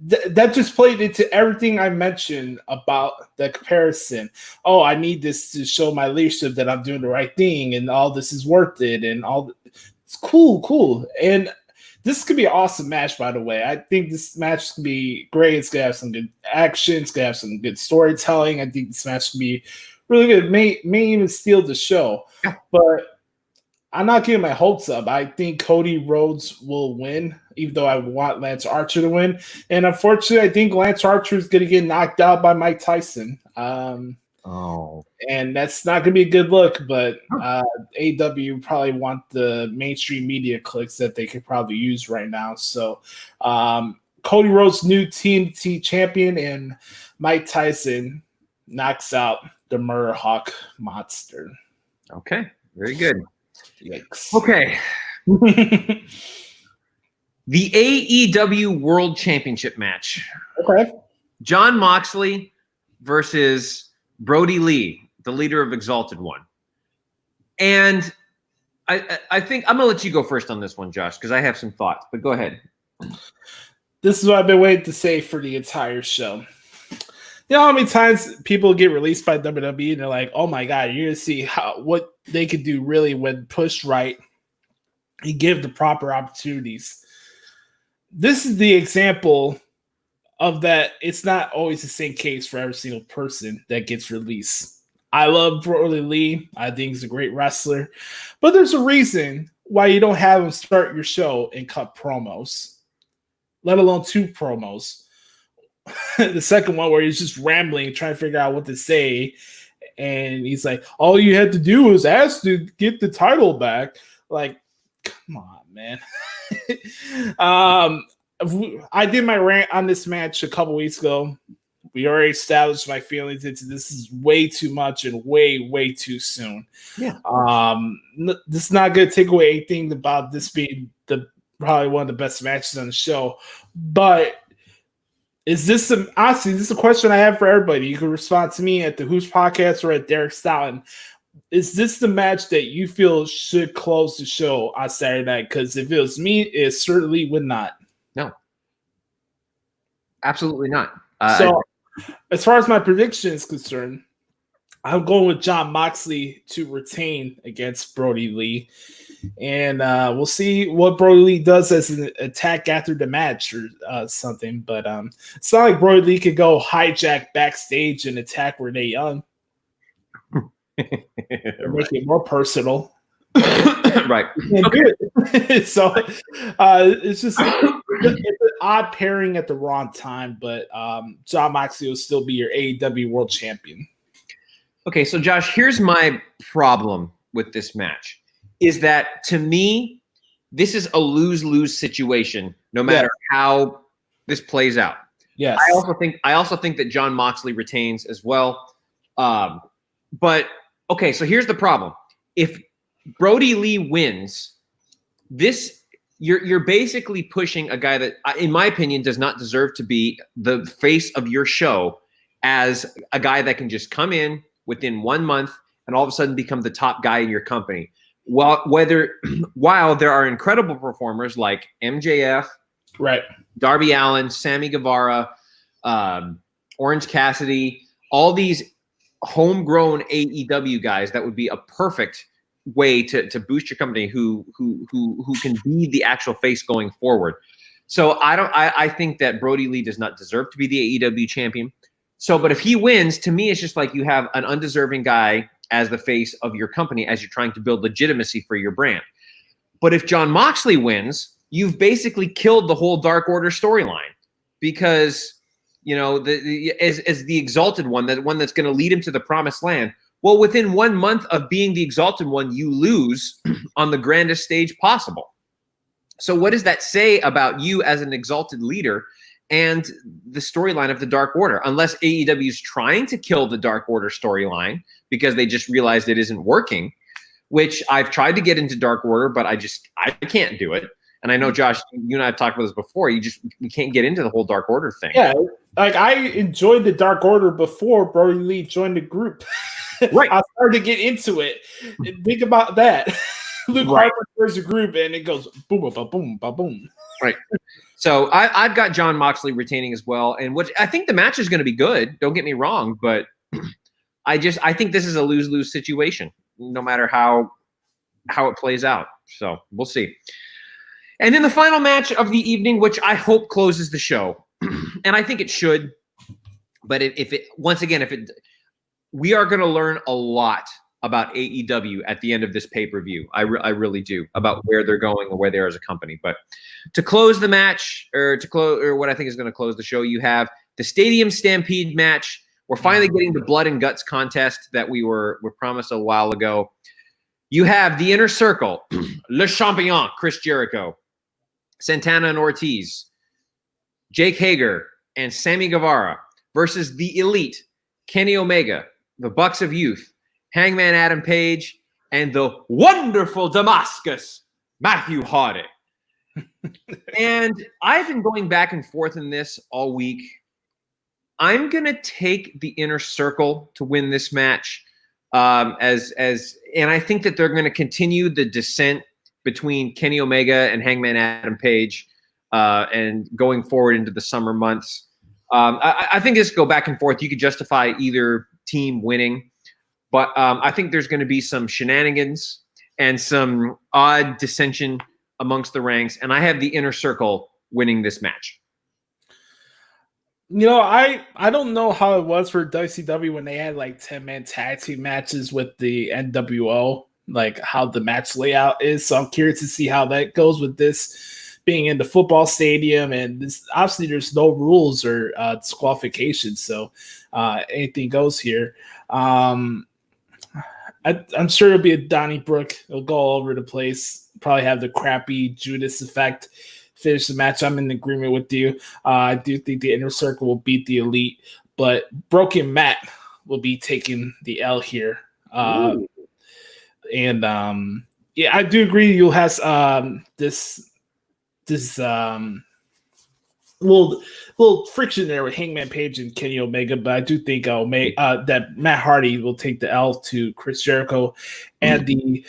that just played into everything I mentioned about the comparison. Oh, I need this to show my leadership that I'm doing the right thing and all this is worth it and all. It's cool. And this could be an awesome match, by the way. I think this match could be great. It's going to have some good action. It's going to have some good storytelling. I think this match could be really good. May even steal the show. Yeah. But I'm not getting my hopes up. I think Cody Rhodes will win, even though I want Lance Archer to win. And unfortunately, I think Lance Archer is going to get knocked out by Mike Tyson. And that's not going to be a good look, but AEW probably want the mainstream media clicks that they could probably use right now. So Cody Rhodes, new TNT champion, and Mike Tyson knocks out the Murder Hawk monster. Okay, very good. Yikes. Okay. The AEW World Championship match. Okay. Jon Moxley versus Brodie Lee, the leader of Exalted One. And I think I'm going to let you go first on this one, Josh, because I have some thoughts, but go ahead. This is what I've been waiting to say for the entire show. You know how many times people get released by WWE and they're like, oh my God, you're going to see what they could do really when pushed right and give the proper opportunities. This is the example of that. It's not always the same case for every single person that gets released. I love Brodie Lee. I think he's a great wrestler. But there's a reason why you don't have him start your show and cut promos, let alone 2 promos. The second one where he's just rambling, trying to figure out what to say. And he's like, all you had to do was ask to get the title back. Like, come on, man. I did my rant on this match a couple weeks ago. We already established my feelings into this is way too much and way too soon. Yeah. This is not going to take away anything about this being probably one of the best matches on the show. But honestly, this is a question I have for everybody. You can respond to me at the Hoots podcast or at Derek Stoughton. Is this the match that you feel should close the show on Saturday night? Because if it was me, it certainly would not. No. Absolutely not. As far as my prediction is concerned, I'm going with Jon Moxley to retain against Brodie Lee. And we'll see what Brodie Lee does as an attack after the match or something. But it's not like Brodie Lee could go hijack backstage and attack Renee Young. Make it more personal. Right. Okay. So it's just it's an odd pairing at the wrong time. But Jon Moxley will still be your AEW World Champion. Okay, so Josh, here's my problem with this match. Is that, to me, this is a lose-lose situation, no matter how this plays out. Yes. I also think that Jon Moxley retains as well. But okay, so here's the problem. If Brodie Lee wins, you're basically pushing a guy that, in my opinion, does not deserve to be the face of your show as a guy that can just come in within 1 month and all of a sudden become the top guy in your company. While there are incredible performers like MJF, right, Darby Allin, Sammy Guevara, Orange Cassidy, all these homegrown AEW guys that would be a perfect way to boost your company who can be the actual face going forward. So I think that Brodie Lee does not deserve to be the AEW champion. So, but if he wins, to me, it's just like you have an undeserving guy as the face of your company as you're trying to build legitimacy for your brand. But if Jon Moxley wins, you've basically killed the whole Dark Order storyline because, you know, as the exalted one, that one that's going to lead him to the promised land. Well, within 1 month of being the exalted one, you lose on the grandest stage possible. So what does that say about you as an exalted leader and the storyline of the Dark Order? Unless AEW is trying to kill the Dark Order storyline because they just realized it isn't working, which I've tried to get into Dark Order, but I can't do it. And I know, Josh, you and I have talked about this before. You can't get into the whole Dark Order thing. Yeah, like I enjoyed the Dark Order before Brodie Lee joined the group. Right. I started to get into it. And think about that. Luke Harper joins the group, and it goes boom, boom, boom, boom, boom. Right. So I've got Jon Moxley retaining as well, and what I think the match is going to be good. Don't get me wrong, but I think this is a lose-lose situation, no matter how it plays out. So we'll see. And then the final match of the evening, which I hope closes the show, and I think it should. But we are going to learn a lot about AEW at the end of this pay-per-view. I really do, about where they're going or where they are as a company. But to close the match, or what I think is going to close the show, you have the Stadium Stampede match. We're finally getting the blood and guts contest that we were promised a while ago. You have the Inner Circle, Le Champion, Chris Jericho, Santana and Ortiz, Jake Hager, and Sammy Guevara versus the Elite, Kenny Omega, the Bucks of Youth, Hangman Adam Page, and the wonderful Damascus, Matthew Hardy. And I've been going back and forth in this all week. I'm going to take the Inner Circle to win this match. And I think that they're going to continue the descent between Kenny Omega and Hangman Adam Page and going forward into the summer months. I think this go back and forth. You could justify either team winning, but I think there's going to be some shenanigans and some odd dissension amongst the ranks, and I have the Inner Circle winning this match. You know, I don't know how it was for WCW when they had like 10-man tag team matches with the NWO, like how the match layout is. So I'm curious to see how that goes with this being in the football stadium, and this obviously there's no rules or disqualifications, so anything goes here. I'm sure it'll be a Donnybrook. It'll go all over the place. Probably have the crappy Judas effect. Finish the match. I'm in agreement with you. I do think the Inner Circle will beat the Elite, but Broken Matt will be taking the L here. Yeah, I do agree. You'll have this little friction there with Hangman Page and Kenny Omega, but I do think that Matt Hardy will take the L to Chris Jericho and the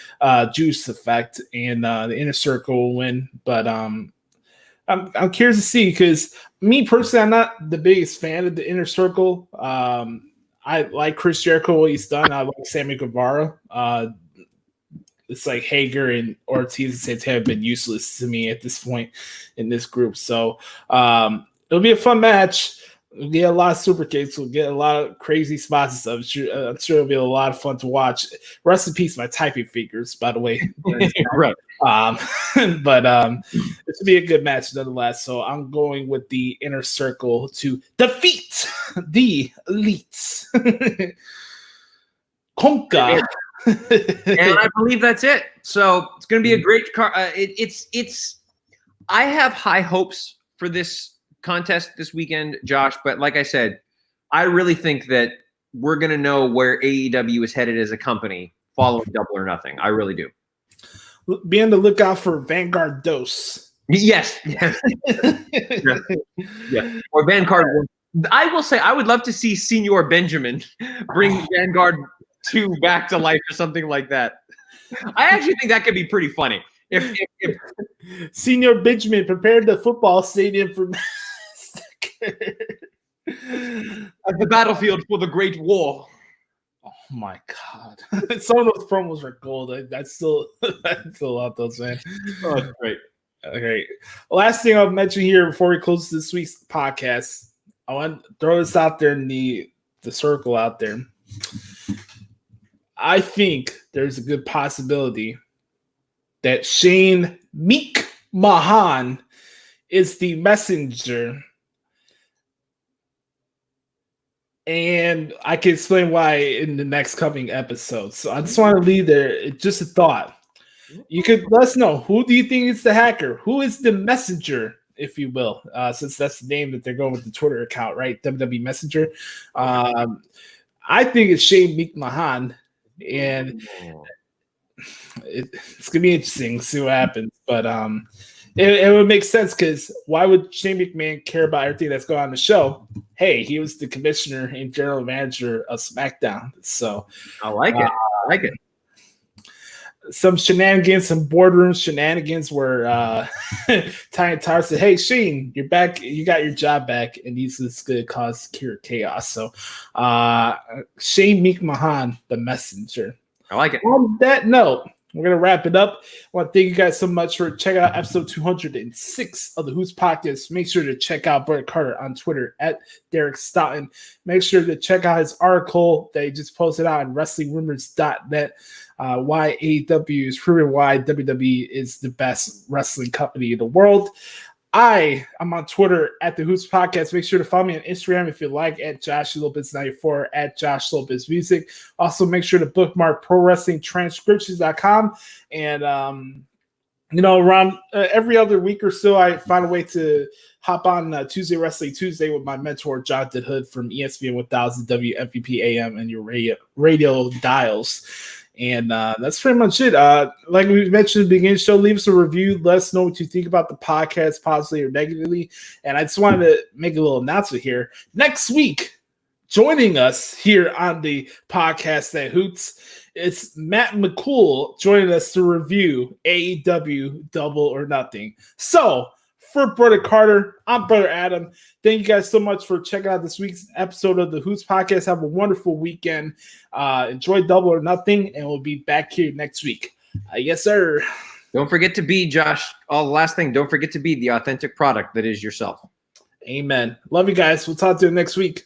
Juice effect, and the Inner Circle will win. But I'm curious to see, because me personally, I'm not the biggest fan of the Inner Circle. I like Chris Jericho, what he's done. I like Sammy Guevara. It's like Hager and Ortiz and Santana have been useless to me at this point in this group. So it'll be a fun match. We'll get a lot of super kicks. We'll get a lot of crazy spots and stuff. I'm sure it'll be a lot of fun to watch. Rest in peace, my typing fingers, by the way. Right. But it should be a good match nonetheless. So I'm going with the Inner Circle to defeat the Elites. Conquer. And I believe that's it. So it's going to be a great car. I have high hopes for this contest this weekend, Josh. But like I said, I really think that we're going to know where AEW is headed as a company following Double or Nothing. I really do. Be on the lookout for Vanguard Dose. Yes. Yeah. Or Vanguard. I will say I would love to see Senor Benjamin bring Vanguard 2 back to life or something like that. I actually think that could be pretty funny. If Senor Benjamin prepared the football stadium for massacre. At the battlefield for the Great War. Oh my god! Some of those promos are gold. I still love those, man. Oh, that's great. Okay. Last thing I'll mention here before we close this week's podcast, I want to throw this out there in the circle out there. I think there's a good possibility that Shane McMahon is the messenger. And I can explain why in the next coming episode. So I just want to leave there. It's just a thought. You could let us know, who do you think is the hacker? Who is the messenger, if you will? Since that's the name that they're going with the Twitter account, right? WWE Messenger. I think it's Shane McMahon. And it's going to be interesting to see what happens. But it would make sense, because why would Shane McMahon care about everything that's going on in the show? Hey, he was the commissioner and general manager of SmackDown. So I like it. I like it. Some shenanigans, some boardroom shenanigans where Ty and Tyler said, hey, Shane, you're back. You got your job back, and this is going to cause pure chaos. So Shane McMahon, the messenger. I like it. On that note, we're going to wrap it up. I want to thank you guys so much for checking out episode 206 of the Hoots Podcast. Make sure to check out Brodie Carter on Twitter at Derek Stoughton. Make sure to check out his article that he just posted out on WrestlingRumors.net. Why AEW is proving why WWE is the best wrestling company in the world. I'm on Twitter at the Hoots Podcast. Make sure to follow me on Instagram if you like, at Joshie Lopez94, at Josh Lopez Music. Also, make sure to bookmark ProWrestlingTranscriptions.com. And, around every other week or so, I find a way to hop on Tuesday Wrestling Tuesday with my mentor, Jonathan Hood from ESPN 1000 WMVP AM and your radio dials. And that's pretty much it. Like we mentioned at the beginning of the show, leave us a review. Let us know what you think about the podcast, positively or negatively. And I just wanted to make a little announcement here. Next week, joining us here on the podcast at Hoots, it's Matt McCool joining us to review AEW Double or Nothing. So, for Brodie Carter, I'm Brother Adam. Thank you guys so much for checking out this week's episode of the Hoots Podcast. Have a wonderful weekend. Enjoy Double or Nothing, and we'll be back here next week. Yes, sir. Don't forget to be, Josh. Oh, the last thing, don't forget to be the authentic product that is yourself. Amen. Love you guys. We'll talk to you next week.